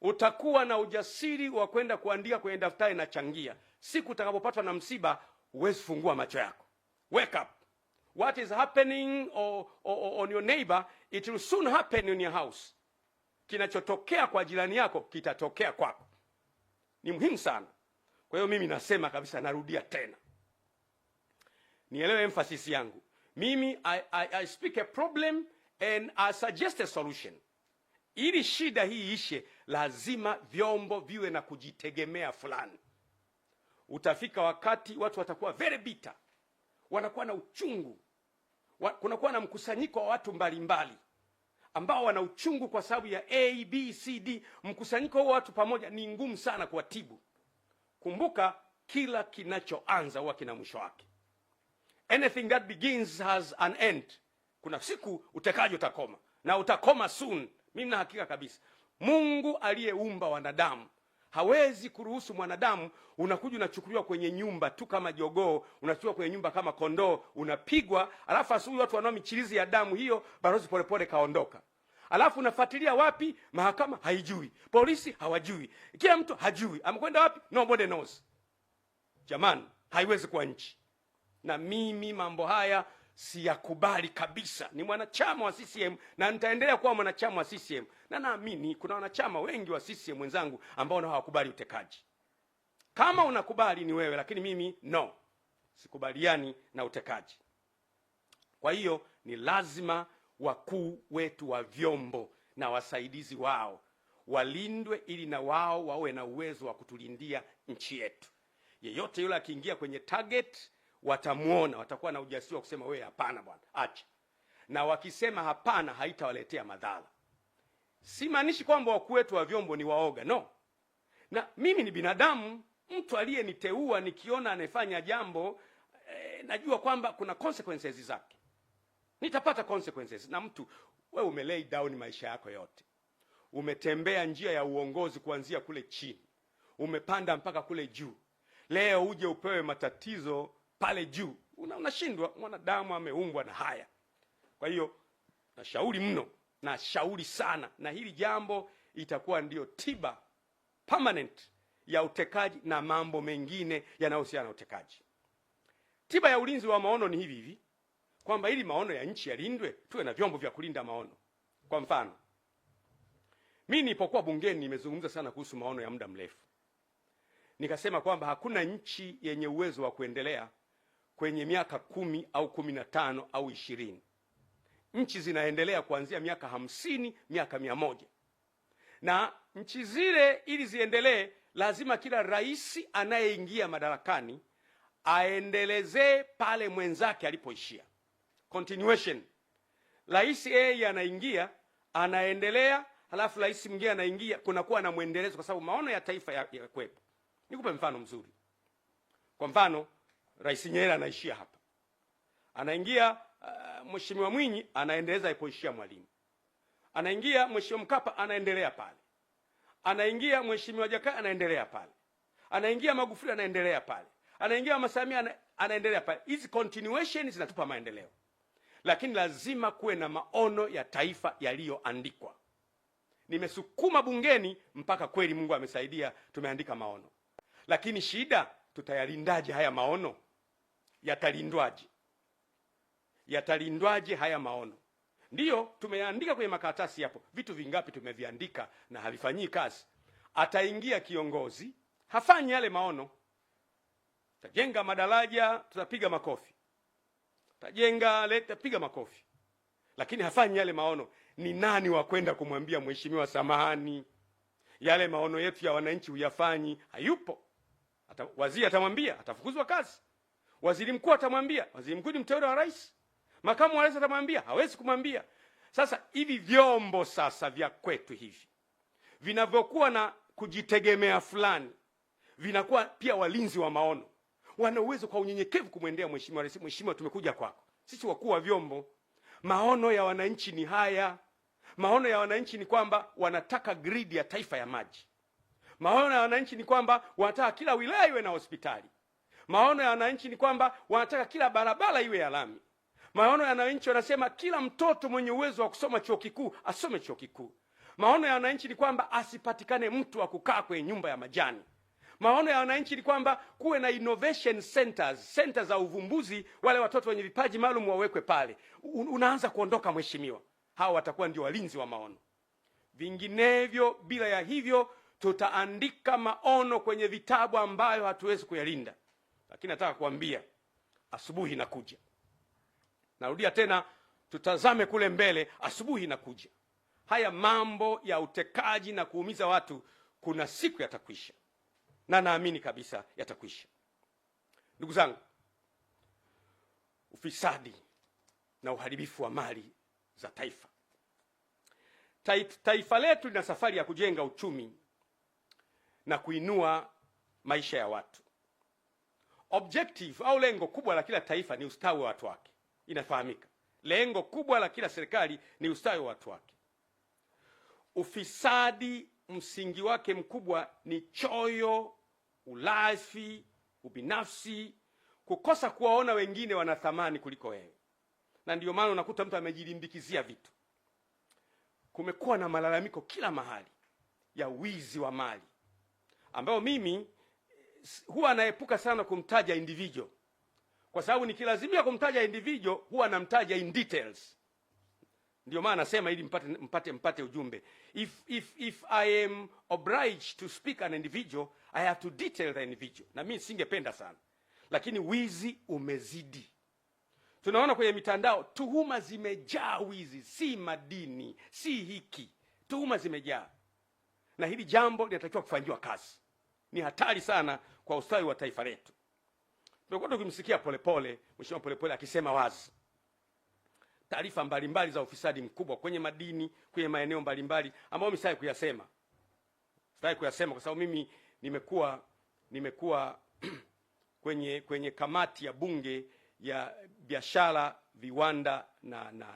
utakuwa na ujasiri wa kwenda kuandika kwenye daftari na changia. Siku utakapopatwa na msiba, huwezi fungua macho yako. Wake up. What is happening on your neighbor, it will soon happen in your house. Kinachotokea kwa jirani yako kitatokea kwako. Ni muhimu sana. Kwa hiyo mimi nasema kabisa, narudia tena, nielewe emphasis yangu. Mimi I speak a problem and I suggest a solution. Ili shida hii ishe, lazima vyombo viwe na kujitegemea fulani. Utafika wakati watu watakuwa very bitter, wanakuwa na uchungu. Kunakuwa na mkusanyiko wa watu mbalimbali ambao wana uchungu kwa sababu ya A, B, C, D. Mkusanyiko wa watu pamoja ni ngumu sana kuwatibu. Kumbuka, kila kinachoanza huwa kina mwisho wake. Anything that begins has an end. Kuna siku utekaji utakoma, na utakoma soon. Mimi na hakika kabisa. Mungu aliyeumba wanadamu hawezi kuruhusu mwanadamu unakuja unachukuliwa kwenye nyumba tu kama jogoo, unachukuliwa kwenye nyumba kama kondoo, unapigwa, alafu asubuhi watu wanao michirizi ya damu hiyo, Balozi Polepole kaondoka. Alafu unafuatilia wapi? Mahakama haijui, polisi hawajui, kila mtu hajui amekwenda wapi, nobody knows. Jamani, haiwezi kuwa nchi. Na mimi mambo haya siyakubali kabisa. Ni mwanachama wa CCM na nitaendelea kuwa mwanachama wa CCM, na naamini kuna wanachama wengi wa CCM wenzangu ambao hawakubali utekaji. Kama unakubali ni wewe, lakini mimi no, sikubaliani na utekaji. Kwa hiyo ni lazima wakuu wetu wa vyombo na wasaidizi wao walindwe, ili na wao wawe na uwezo wa kutulindia nchi yetu. Yeyote yule akiingia kwenye target, watamuona, watakuwa na ujasiri wa kusema wewe hapana bwana, acha. Na wakisema hapana, haitawaletea madhara. Simaanishi kwamba wakuu wetu wa vyombo ni waoga, no. Na mimi ni binadamu, mtu aliyeniteua nikiona anafanya jambo najua kwamba kuna consequences zake. Nitapata consequences. Na mtu, wewe umelay down maisha yako yote. Umetembea njia ya uongozi kuanzia kule chini. Umepanda mpaka kule juu. Leo uje upewe matatizo pale juu. Unashindwa. Mwanadamu ameumbwa na haya. Kwa hiyo nashauri mno, nashauri sana, na hili jambo itakuwa ndio tiba permanent ya utekaji na mambo mengine yanayohusiana na utekaji. Tiba ya ulinzi wa maono ni hivi kwamba ili maono ya nchi yalindwe, tuwe na vyombo vya kulinda maono. Kwa mfano, mimi nilipokuwa bungeni nimezungumza sana kuhusu maono ya muda mrefu. Nikasema kwamba hakuna nchi yenye uwezo wa kuendelea kwenye miaka 10 au 15 au 20. Nchi zinaendelea kuanzia miaka 50, miaka 100. Na nchi zile ili ziendelee, lazima kila rais anayeingia madarakani aendelezee pale mwenzake alipoishia. Continuation. Rais yeye anaingia, anaendelea, halafu rais mwingine anaingia, kunakuwa na muendelezo, kwa sababu maono ya taifa ya kwepo. Nikupe mfano mzuri. Kwa mfano, Rais Nyerere anaishia hapa. Anaingia Mheshimiwa Mwinyi, anaendeleza alipoishia Mwalimu. Anaingia Mheshimiwa Mkapa, anaendelea pale. Anaingia Mheshimiwa Jakaya, anaendelea pale. Anaingia Magufuli, anaendelea pale. Anaingia Mama Samia, anaendelea pale. Hizi continuation zinatupa maendeleo. Lakini lazima kuwe na maono ya taifa yaliyoandikwa. Nimesukuma bungeni mpaka kweli Mungu amesaidia tumeandika maono. Lakini shida, tutayalindaje haya maono? Yatalindwaje? Yatalindwaje haya maono? Ndiyo, tumeandika kwenye makaratasi hapo. Vitu vingapi tumeviandika na havifanyii kazi? Ataingia kiongozi, hafanyi yale maono. Tajenga madaraja, tutapiga makofi. Tapiga makofi. Lakini hafanyi yale maono. Ni nani wa kwenda kumwambia mheshimiwa samahani, yale maono yetu ya wananchi huyafanyi? Hayupo. Waziri atamwambia, atafukuzwa kazi. Waziri mkuu atamwambia, waziri mkuu ni mteule wa rais. Makamu wa rais atamwambia, hawezi kumwambia. Sasa hivi vyombo sasa vya kwetu hivi vinavyokuwa na kujitegemea fulani, vinakuwa pia walinzi wa maono. Wana uwezo kwa unyenyekevu kumwendea mheshimiwa rais, mheshimiwa, tumekuja kwako. Sisi wakuu wa vyombo, maono ya wananchi ni haya. Maono ya wananchi ni kwamba wanataka gridi ya taifa ya maji. Maono ya wananchi ni kwamba wanataka kila wilaya iwe na hospitali. Maono ya wananchi ni kwamba wanataka kila barabara iwe ya lami. Maono ya wananchi wanasema kila mtoto mwenye uwezo wa kusoma chuo kikuu asome chuo kikuu. Maono ya wananchi ni kwamba asipatikane mtu wa kukaa kwenye nyumba ya majani. Maono ya wananchi ni kwamba kuwe na innovation centers, centers za uvumbuzi, wale watoto wenye vipaji maalum wawekwe pale. Unaanza kuondoka mheshimiwa. Hao watakuwa ndio walinzi wa maono. Vinginevyo, bila ya hivyo, tutaandika maono kwenye vitabu ambayo hatuwezi kuyalinda. Lakini nataka kuambia, asubuhi inakuja. Narudia tena, tutazame kule mbele, asubuhi inakuja. Haya mambo ya utekaji na kuumiza watu kuna siku yatakwisha. Na naamini kabisa yatakwisha. Ndugu zangu, ufisadi na uharibifu wa mali za taifa. Taifa letu lina safari ya kujenga uchumi na kuinua maisha ya watu. Objective au lengo kubwa la kila taifa ni ustawi wa watu wake. Inafahamika. Lengo kubwa la kila serikali ni ustawi wa watu wake. Ufisadi msingi wake mkubwa ni choyo, ulafi, ubinafsi, kukosa kuwaona wengine wana thamani kuliko wewe. Na ndio maana unakuta mtu amejilimbikizia vitu. Kumekuwa na malalamiko kila mahali ya wizi wa mali, ambao mimi huwa naepuka sana kumtaja individual, kwa sababu nikilazimia kumtaja individual huwa namtaja in details. Ndio maana nasema ili mpate ujumbe. If I am obliged to speak an individual, I have to detail the individual. Na mimi singependa sana. Lakini wizi umezidi. Tunaona kwenye mitandao tuhuma zimejaa, wizi, si madini, si hiki, tuhuma zimejaa, na hili jambo linatakiwa kufanyiwa kazi. Ni hatari sana kwa ustawi wa taifa letu. Tumekuwa tukimsikia Polepole, Mheshimiwa Polepole akisema wazi taarifa mbalimbali za ufisadi mkubwa kwenye madini, kwenye maeneo mbalimbali ambayo mimi sitaki kuyasema kwa sababu mimi nimekuwa kwenye kamati ya bunge ya biashara, viwanda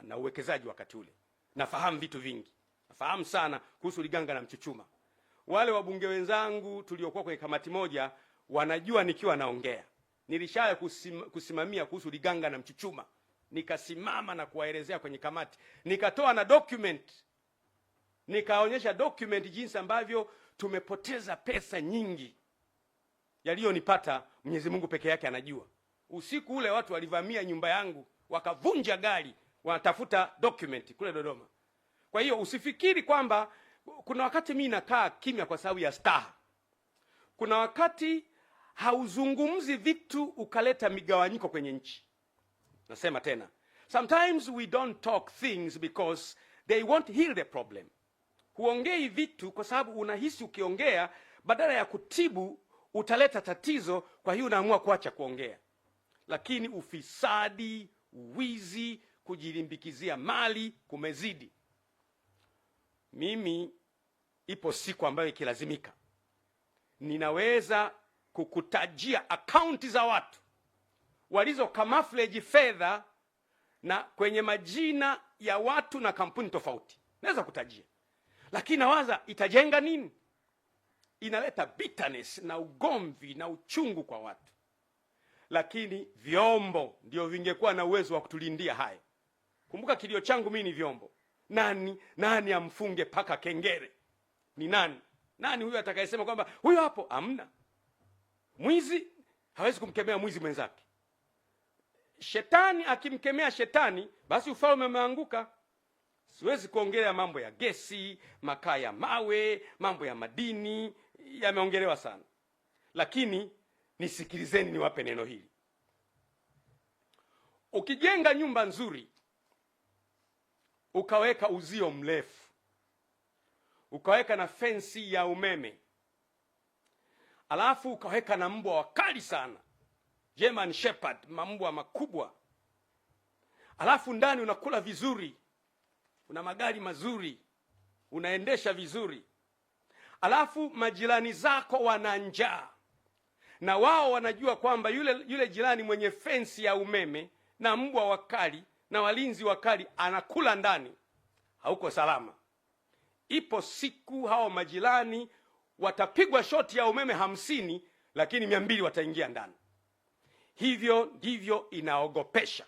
na uwekezaji. Wakati ule nafahamu vitu vingi, nafahamu sana kuhusu Liganga na Mchuchuma. Wale wabunge wenzangu tuliokuwa kwenye kamati moja wanajua nikiwa naongea. Nilishaya kusimamia kuhusu Liganga na Mchuchuma, nikasimama na kuwaelezea kwenye kamati, nikatoa na document, nikaonyesha document jinsi ambavyo tumepoteza pesa nyingi. Yaliyonipata Mwenyezi Mungu peke yake anajua. Usiku ule watu walivamia nyumba yangu, wakavunja gari, wanatafuta document kule Dodoma. Kwa hiyo usifikiri kwamba kuna wakati mimi nakaa kimya kwa sababu ya staha. Kuna wakati hauzungumzi vitu ukaleta migawanyiko kwenye nchi. Nasema tena, sometimes we don't talk things because they won't heal the problem. Huongei vitu kwa sababu unahisi ukiongea badala ya kutibu utaleta tatizo, kwa hiyo unaamua kuacha kuongea. Lakini ufisadi, wizi, kujilimbikizia mali kumezidi. Mimi ipo siku ambayo ikilazimika ninaweza kukutajia akaunti za watu walizo camouflage fedha na kwenye majina ya watu na kampuni tofauti. Naweza kutajia. Lakini nawaza itajenga nini? Inaleta bitterness na ugomvi na uchungu kwa watu. Lakini vyombo ndio vingekuwa na uwezo wa kutulindia haya. Kumbuka kilio changu mimi ni vyombo. Nani amfunge paka kengere? Ni nani? Nani huyo atakayesema kwamba huyo hapo? Hamna. Mwizi hawezi kumkemea mwizi mwenzake. Shetani akimkemea shetani, basi ufalme umeanguka. Siwezi kuongelea mambo ya gesi, makaa ya mawe, mambo ya madini, yameongelewa sana. Lakini nisikilizeni niwape neno hili. Ukijenga nyumba nzuri, ukaweka uzio mrefu, ukaweka na fensi ya umeme, alafu ukaweka na mbwa wakali sana, German Shepherd, mambwa makubwa, alafu ndani unakula vizuri, una magari mazuri, unaendesha vizuri, alafu majirani zako wana njaa na wao wanajua kwamba yule jirani mwenye fensi ya umeme na mbwa wakali na walinzi wakali anakula ndani, hauko salama. Ipo siku hao majirani watapigwa shoti ya umeme 50, lakini 200 wataingia ndani. Hivyo ndivyo inaogopesha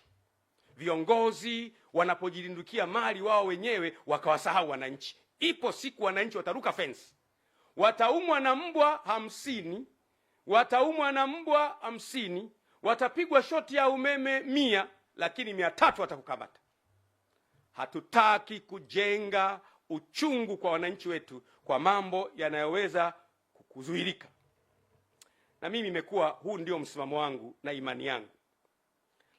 viongozi wanapojilindukia mali wao wenyewe wakawasahau wananchi. Ipo siku wananchi wataruka fence, wataumwa na mbwa 50, wataumwa na mbwa 50, watapigwa shoti ya umeme 100, lakini 300 watakukamata. Hatutaki kujenga uchungu kwa wananchi wetu kwa mambo yanayoweza kuzuilika. Na mimi imekuwa huu ndio msimamo wangu na imani yangu.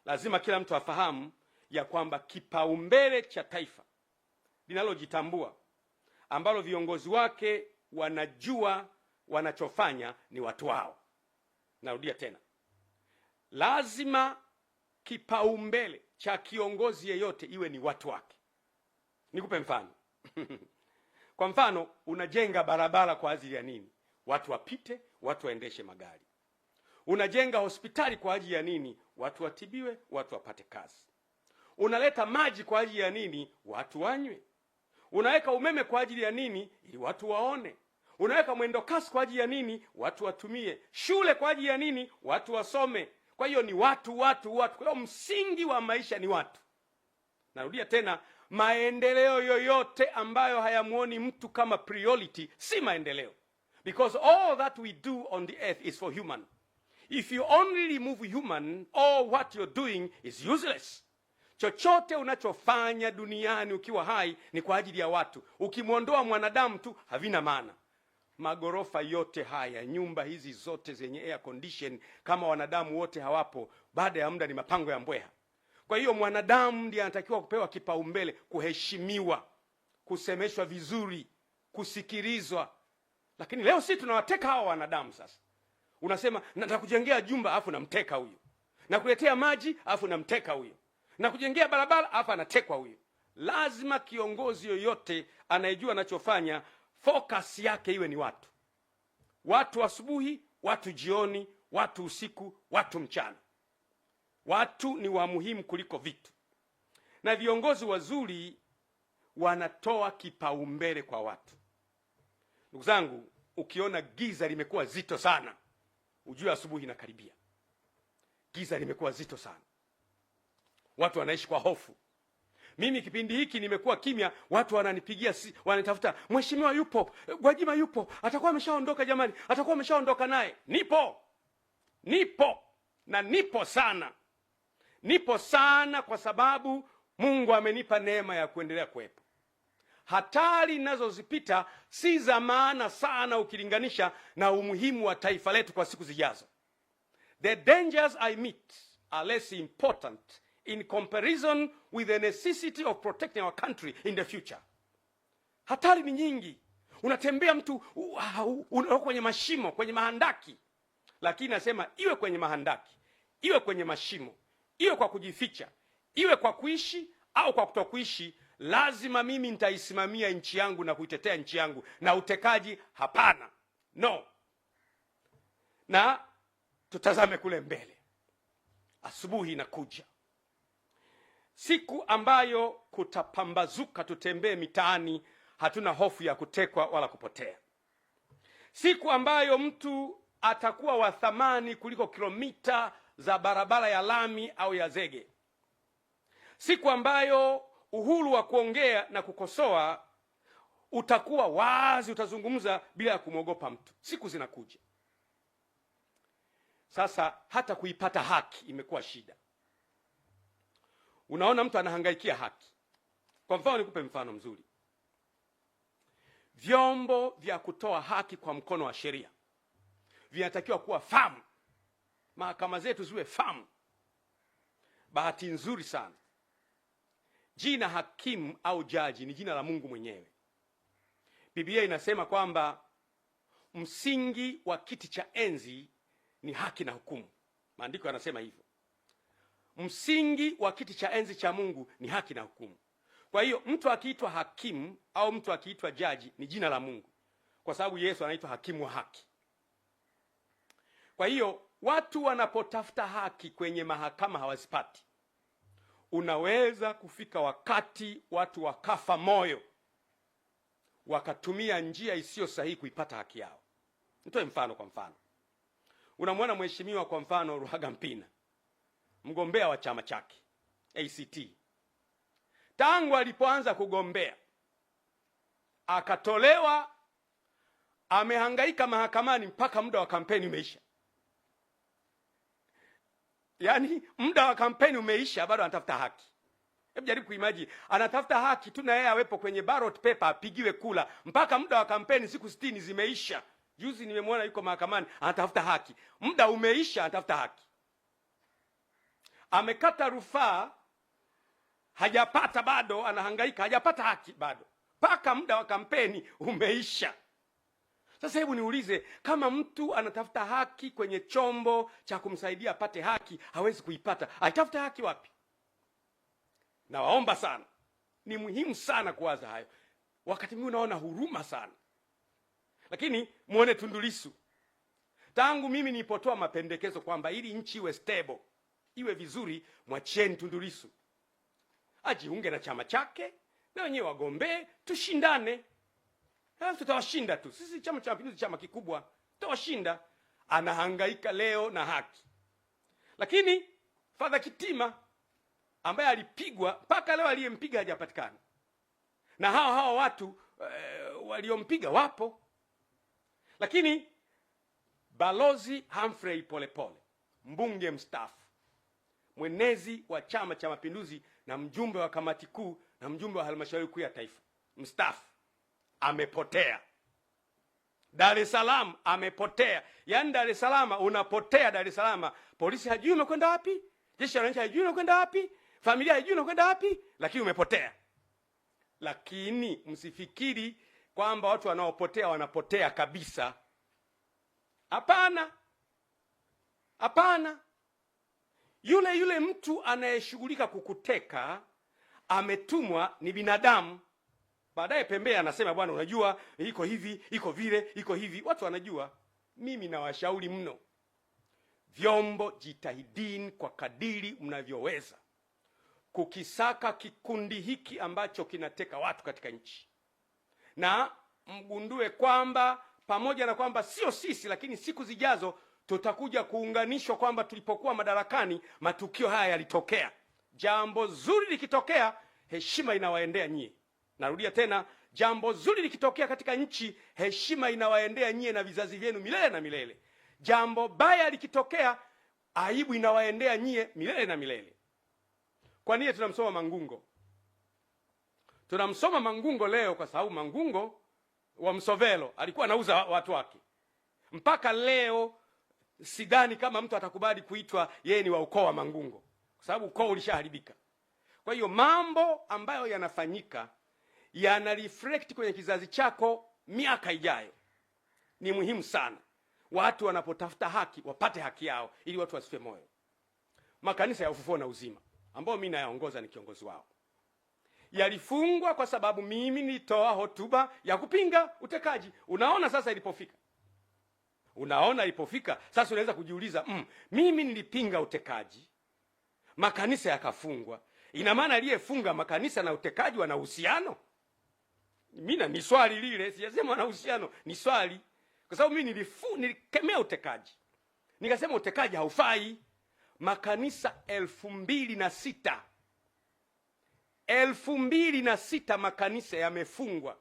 Lazima kila mtu afahamu ya kwamba kipaumbele cha taifa linalojitambua, ambalo viongozi wake wanajua wanachofanya, ni watu wao. Narudia tena, lazima kipaumbele cha kiongozi yeyote iwe ni watu wake. Nikupe mfano. Kwa mfano, unajenga barabara kwa ajili ya nini? Watu wapite, watu waendeshe magari. Unajenga hospitali kwa ajili ya nini? Watu watibiwe, watu wapate kazi. Unaleta maji kwa ajili ya nini? Watu wanywe. Unaweka umeme kwa ajili ya nini? Ili watu waone. Unaweka mwendo kasi kwa ajili ya nini? Watu watumie. Shule kwa ajili ya nini? Watu wasome. Kwa hiyo ni watu. Kwa hiyo msingi wa maisha ni watu. Narudia tena, maendeleo yoyote ambayo hayamuoni mtu kama priority si maendeleo. Because all that we do on the earth is for human. If you only remove human, all what you're doing is useless. Chochote unachofanya duniani ukiwa hai ni kwa ajili ya watu. Ukimwondoa mwanadamu tu havina maana. Magorofa yote haya, nyumba hizi zote zenye air condition, kama wanadamu wote hawapo, baada ya muda ni mapango ya mbweha. Kwa hiyo mwanadamu ndiye anatakiwa kupewa kipaumbele, kuheshimiwa, kusemeshwa vizuri, kusikilizwa. Lakini leo sisi tunawateka hawa wanadamu. Sasa unasema natakujengea jumba afu namteka huyo, na kuletea maji afu namteka huyo, na kujengea barabara afu anatekwa huyo. Lazima kiongozi yoyote anayejua anachofanya, focus yake iwe ni watu. Watu asubuhi, watu jioni, watu usiku, watu mchana. Watu ni wa muhimu kuliko vitu. Na viongozi wazuri wanatoa kipaumbele kwa watu. Ndugu zangu, ukiona giza limekuwa zito sana, ujue asubuhi inakaribia. Giza limekuwa zito sana. Watu wanaishi kwa hofu. Mimi kipindi hiki nimekuwa kimya, watu wananipigia, wanatafuta, mheshimiwa yupo, Gwajima yupo, atakuwa ameshaondoka jamani, atakuwa ameshaondoka naye. Nipo na nipo sana. Nipo sana kwa sababu Mungu amenipa neema ya kuendelea kuwepo. Hatari ninazozipita si za maana sana ukilinganisha na umuhimu wa taifa letu kwa siku zijazo. The dangers I meet are less important in comparison with the necessity of protecting our country in the future. Hatari ni nyingi. Unatembea mtu unakuwa kwenye mashimo, kwenye mahandaki. Lakini nasema iwe kwenye mahandaki, iwe kwenye mashimo, iwe kwa kujificha, iwe kwa kuishi au kwa kutokuishi, lazima mimi nitaisimamia nchi yangu na kuitetea nchi yangu, na utekaji hapana. No. Na tutazame kule mbele. Asubuhi inakuja, siku ambayo kutapambazuka, tutembee mitaani hatuna hofu ya kutekwa wala kupotea. Siku ambayo mtu atakuwa wa thamani kuliko kilomita za barabara ya lami au ya zege. Siku ambayo uhuru wa kuongea na kukosoa utakuwa wazi, utazungumza bila ya kumwogopa mtu. Siku zinakuja. Sasa hata kuipata haki imekuwa shida. Unaona mtu anahangaikia haki. Kwa mfano, nikupe mfano mzuri. Vyombo vya kutoa haki kwa mkono wa sheria vinatakiwa kuwa famu. Mahakama zetu ziwe famu. Bahati nzuri sana, jina hakimu au jaji ni jina la Mungu mwenyewe. Biblia inasema kwamba msingi wa kiti cha enzi ni haki na hukumu. Maandiko yanasema hivyo. Msingi wa kiti cha enzi cha Mungu ni haki na hukumu. Kwa hiyo mtu akiitwa hakimu au mtu akiitwa jaji ni jina la Mungu, kwa sababu Yesu anaitwa hakimu wa haki. Kwa hiyo watu wanapotafuta haki kwenye mahakama hawazipati. Unaweza kufika wakati watu wakafa moyo, wakatumia njia isiyo sahihi kuipata haki yao. Nitoe mfano. Kwa mfano, unamwona mheshimiwa kwa mfano Ruhagampina, mgombea wa chama chake ACT. Tangu alipoanza kugombea akatolewa, amehangaika mahakamani mpaka muda wa kampeni umeisha. Yaani muda wa kampeni umeisha, bado anatafuta haki. Hebu jaribu kuimagine, anatafuta haki tu na yeye awepo kwenye ballot paper apigiwe kula, mpaka muda wa kampeni siku 60 zimeisha. Juzi nimemwona yuko mahakamani anatafuta haki. Muda umeisha, anatafuta haki. Amekata rufaa, hajapata bado, anahangaika, hajapata haki bado, mpaka muda wa kampeni umeisha. Sasa hebu niulize, kama mtu anatafuta haki kwenye chombo cha kumsaidia apate haki, hawezi kuipata, atafuta haki wapi? Na waomba sana, ni muhimu sana kuwaza hayo. Wakati mimi unaona huruma sana. Lakini muone Tundu Lissu. Tangu mimi nilipotoa mapendekezo kwamba ili nchi iwe stable, iwe vizuri, mwachieni Tundu Lissu ajiunge na chama chake, na wenyewe wagombee, tushindane. Tutawashinda tu. Sisi Chama cha Mapinduzi chama kikubwa, tutawashinda. Anahangaika leo na haki. Lakini Father Kitima ambaye alipigwa, mpaka leo aliyempiga hajapatikana. Na hao watu waliompiga wapo. Lakini Balozi Humphrey Polepole, mbunge mstaafu, mwenezi wa Chama cha Mapinduzi na mjumbe wa kamati kuu na mjumbe wa halmashauri kuu ya taifa, mstaafu, amepotea. Dar es Salaam amepotea. Yaani Dar es Salaam unapotea. Dar es Salaam polisi hajui umekwenda wapi, jeshi la wananchi hajui umekwenda wapi, familia haijui unakwenda wapi, lakini umepotea. Lakini msifikiri kwamba watu wanaopotea wanapotea kabisa. Hapana, hapana. Yule mtu anayeshughulika kukuteka ametumwa, ni binadamu. Baadaye pembea anasema, bwana unajua iko hivi, iko vile, iko hivi. Watu wanajua. Mimi nawashauri mno, vyombo, jitahidini kwa kadiri mnavyoweza kukisaka kikundi hiki ambacho kinateka watu katika nchi, na mgundue kwamba pamoja na kwamba sio sisi, lakini siku zijazo tutakuja kuunganishwa kwamba tulipokuwa madarakani matukio haya yalitokea. Jambo zuri likitokea, heshima inawaendea nyie. Narudia tena, jambo zuri likitokea katika nchi, heshima inawaendea nyie na vizazi vyenu milele na milele. Jambo baya likitokea, aibu inawaendea nyie milele na milele. Kwa nini tunamsoma Mangungo? Tunamsoma Mangungo leo kwa sababu Mangungo wa Msovelo alikuwa anauza watu wake. Mpaka leo sidhani kama mtu atakubali kuitwa yeye ni wa ukoo wa Mangungo, kwa sababu ukoo ulishaharibika. Kwa hiyo mambo ambayo yanafanyika yana reflect kwenye kizazi chako miaka ijayo. Ni muhimu sana watu wanapotafuta haki wapate haki yao, ili watu wasife moyo. Makanisa ya Ufufuo na Uzima ambao mimi nayaongoza, ni kiongozi wao, yalifungwa kwa sababu mimi nilitoa hotuba ya kupinga utekaji. Unaona sasa ilipofika. Sasa unaweza kujiuliza, mimi nilipinga utekaji, makanisa yakafungwa. Ina maana aliyefunga makanisa na utekaji wana uhusiano? Mimi ni swali lile, sijasema wana uhusiano, ni swali. Kwa sababu mimi nilikemea utekaji. Nikasema utekaji haufai. Makanisa 2006 makanisa yamefungwa.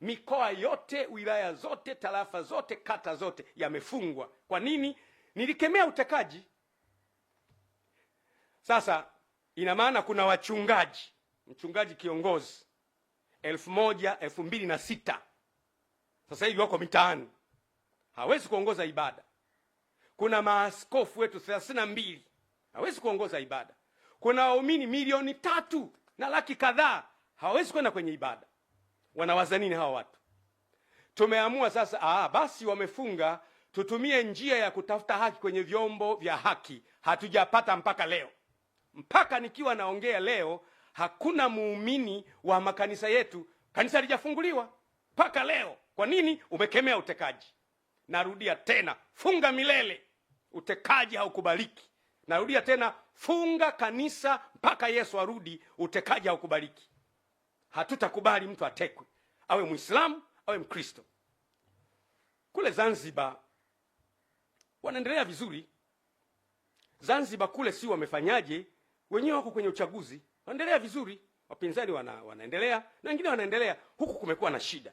Mikoa yote, wilaya zote, tarafa zote, kata zote yamefungwa. Kwa nini? Nilikemea utekaji. Sasa ina maana kuna mchungaji kiongozi 2006 sasa hivi wako mitaani, hawezi kuongoza ibada. Kuna maaskofu wetu 32 hawezi kuongoza ibada. Kuna waumini 3 na laki kadhaa hawezi kwenda kwenye ibada. Wanawaza nini hawa watu? Tumeamua sasa, basi wamefunga, tutumie njia ya kutafuta haki kwenye vyombo vya haki. Hatujapata mpaka leo. Mpaka nikiwa naongea leo, hakuna muumini wa makanisa yetu, kanisa halijafunguliwa mpaka leo. Kwa nini? Umekemea utekaji. Narudia tena, funga milele, utekaji haukubaliki. Narudia tena, funga kanisa mpaka Yesu arudi, utekaji haukubaliki. Hatutakubali mtu atekwe, awe Muislamu awe Mkristo. Kule Zanzibar wanaendelea vizuri. Zanzibar kule si wamefanyaje? Wenyewe wako kwenye uchaguzi, wanaendelea vizuri. Wapinzani wanaendelea na wengine wanaendelea. Huku kumekuwa na shida.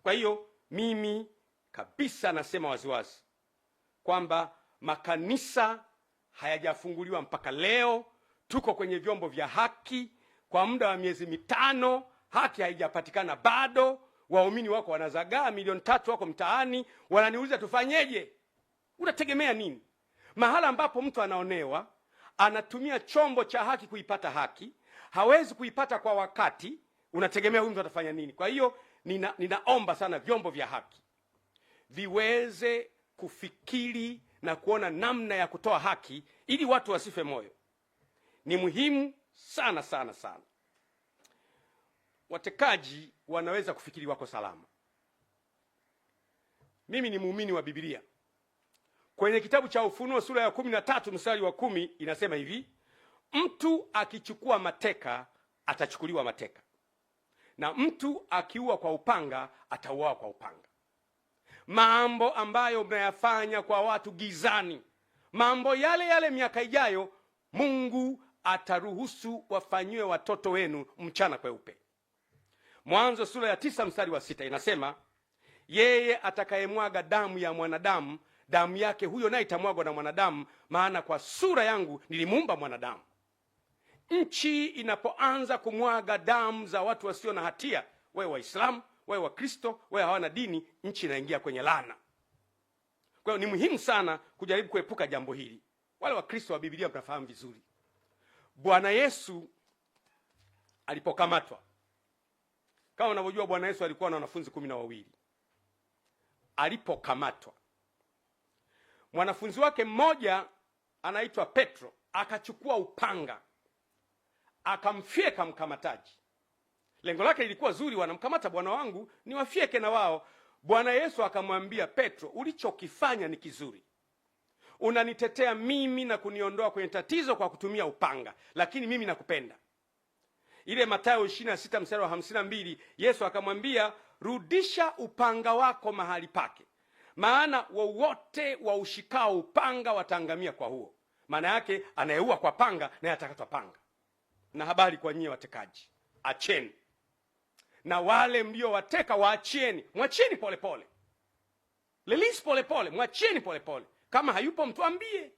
Kwa hiyo mimi kabisa nasema waziwazi kwamba makanisa hayajafunguliwa mpaka leo. Tuko kwenye vyombo vya haki kwa muda wa miezi 5, haki haijapatikana bado. Waumini wako wanazagaa 3 wako mtaani, wananiuliza tufanyeje? Unategemea nini? Mahala ambapo mtu anaonewa, anatumia chombo cha haki kuipata haki, hawezi kuipata kwa wakati, unategemea huyu mtu atafanya nini? Kwa hiyo ninaomba sana vyombo vya haki viweze kufikiri na kuona namna ya kutoa haki ili watu wasife moyo. Ni muhimu sana sana sana. Watekaji wanaweza kufikiri wako salama. Mimi ni muumini wa Biblia. Kwenye kitabu cha Ufunuo sura ya 13 mstari wa 10 inasema hivi: mtu akichukua mateka atachukuliwa mateka, na mtu akiua kwa upanga atauawa kwa upanga. Mambo ambayo mnayafanya kwa watu gizani, mambo yale yale miaka ijayo Mungu ataruhusu wafanyiwe watoto wenu mchana kweupe. Mwanzo sura ya 9 mstari wa 6 inasema, yeye atakayemwaga damu ya mwanadamu, damu yake huyo naye itamwagwa na mwanadamu, maana kwa sura yangu nilimuumba mwanadamu. Nchi inapoanza kumwaga damu za watu wasio na hatia, wewe Waislamu, wewe Wakristo, wewe hawana dini, nchi inaingia kwenye laana. Kwa hiyo ni muhimu sana kujaribu kuepuka jambo hili. Wale Wakristo wa Biblia mtafahamu vizuri. Bwana Yesu alipokamatwa, kama unavyojua Bwana Yesu alikuwa na wanafunzi 12. Alipokamatwa, mwanafunzi wake mmoja anaitwa Petro akachukua upanga akamfyeka mkamataji. Lengo lake lilikuwa zuri, wanamkamata bwana wangu ni wafyeke na wao. Bwana Yesu akamwambia Petro, ulichokifanya ni kizuri, unanitetea mimi na kuniondoa kwenye tatizo kwa kutumia upanga, lakini mimi nakupenda. Ile Mathayo 26 mstari wa 52, Yesu akamwambia, rudisha upanga wako mahali pake, maana wowote wa ushikao upanga wataangamia kwa huo. Maana yake anayeua kwa panga naye atakatwa panga. Na habari kwa nyie watekaji, acheni, na wale mliowateka waachieni. Mwachieni polepole, release polepole, mwachieni polepole. Kama hayupo mtuambie.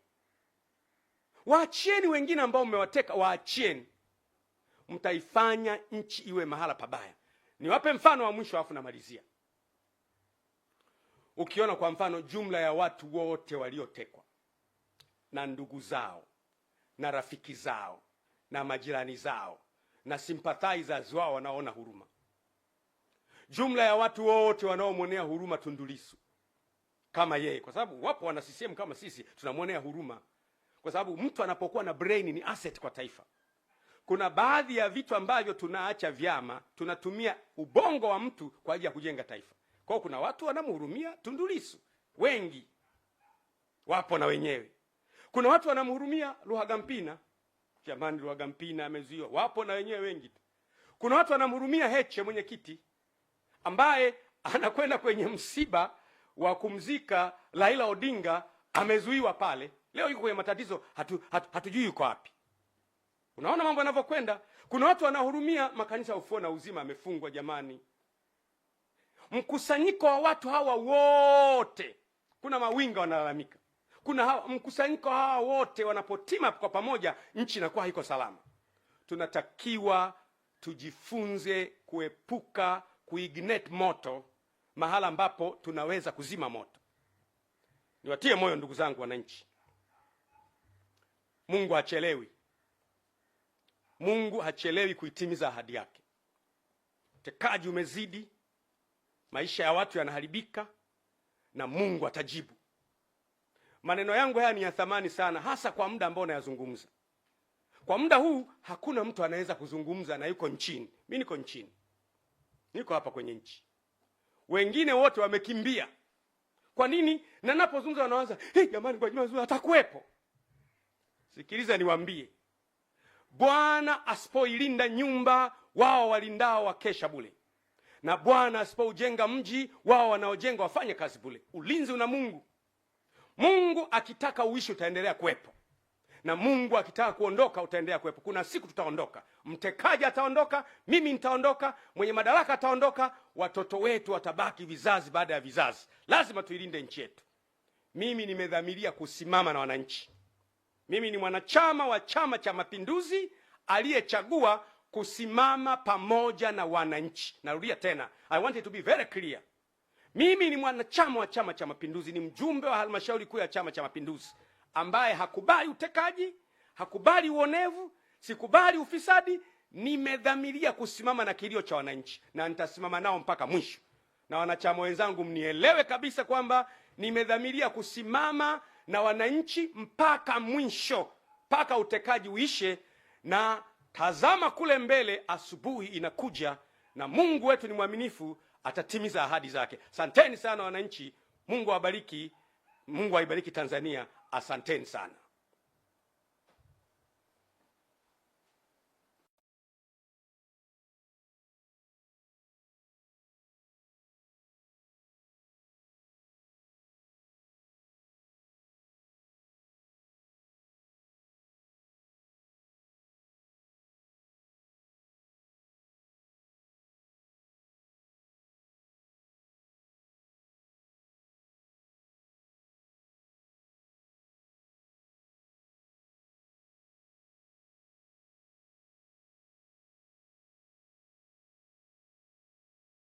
Waachieni wengine ambao mmewateka, waachieni. Mtaifanya nchi iwe mahala pabaya. Niwape mfano wa mwisho afu namalizia. Ukiona kwa mfano jumla ya watu wote waliotekwa na ndugu zao na rafiki zao na majirani zao na sympathizers wao wanaona huruma, jumla ya watu wote wanaomwonea huruma Tundu Lissu kama yeye, kwa sababu wapo wana CCM kama sisi tunamwonea huruma, kwa sababu mtu anapokuwa na brain ni asset kwa taifa. Kuna baadhi ya vitu ambavyo tunaacha vyama, tunatumia ubongo wa mtu kwa ajili ya kujenga taifa. Kwa kuna watu wanamhurumia Tundu Lissu, wengi wapo na wenyewe. Kuna watu wanamhurumia Ruhagampina, jamani Ruhagampina amezuiwa, wapo na wenyewe wengi. Kuna watu wanamhurumia Heche mwenyekiti ambaye anakwenda kwenye msiba wa kumzika Raila Odinga, amezuiwa pale, leo yuko kwenye matatizo, hatujui yuko wapi. Unaona mambo yanavyokwenda. Kuna watu wanahurumia makanisa ya Ufufuo na Uzima amefungwa jamani. Mkusanyiko wa watu hawa wote, kuna mawinga wanalalamika. Kuna mkusanyiko hawa wote wanapotima kwa pamoja, nchi inakuwa haiko salama. Tunatakiwa tujifunze kuepuka kuignite moto mahala ambapo tunaweza kuzima moto. Niwatie moyo ndugu zangu wananchi, Mungu hachelewi. Mungu hachelewi kuitimiza ahadi yake. Utekaji umezidi, maisha ya watu yanaharibika, na Mungu atajibu. Maneno yangu haya ni ya thamani sana, hasa kwa muda ambao nayazungumza. Kwa muda huu hakuna mtu anaweza kuzungumza na yuko nchini. Mimi niko nchini, niko hapa kwenye nchi, wengine wote wamekimbia. Kwa nini? Na napozungumza wanaanza, jamani kwa Juma atakuwepo. Sikiliza niwaambie, Bwana asipoilinda nyumba, wao walindao wakesha bure. Na Bwana asipoujenga mji, wao wanaojenga wafanye kazi bure. Ulinzi una Mungu. Mungu akitaka uishi utaendelea kuwepo, na Mungu akitaka kuondoka utaendelea kuwepo. Kuna siku tutaondoka, mtekaji ataondoka, mimi nitaondoka, mwenye madaraka ataondoka, watoto wetu watabaki vizazi baada ya vizazi. Lazima tuilinde nchi yetu. Mimi nimedhamiria kusimama na wananchi. Mimi ni mwanachama wa Chama cha Mapinduzi aliyechagua kusimama pamoja na wananchi. Narudia tena, I want it to be very clear. Mimi ni mwanachama wa Chama cha Mapinduzi, ni mjumbe wa halmashauri kuu ya Chama cha Mapinduzi ambaye hakubali utekaji, hakubali uonevu, sikubali ufisadi. Nimedhamiria kusimama na kilio cha wananchi, na nitasimama nao mpaka mwisho. Na wanachama wenzangu mnielewe kabisa kwamba nimedhamiria kusimama na wananchi mpaka mwisho, mpaka utekaji uishe. Na tazama kule mbele, asubuhi inakuja, na Mungu wetu ni mwaminifu, atatimiza ahadi zake. Asanteni sana wananchi. Mungu awabariki. Mungu aibariki Tanzania. Asanteni sana.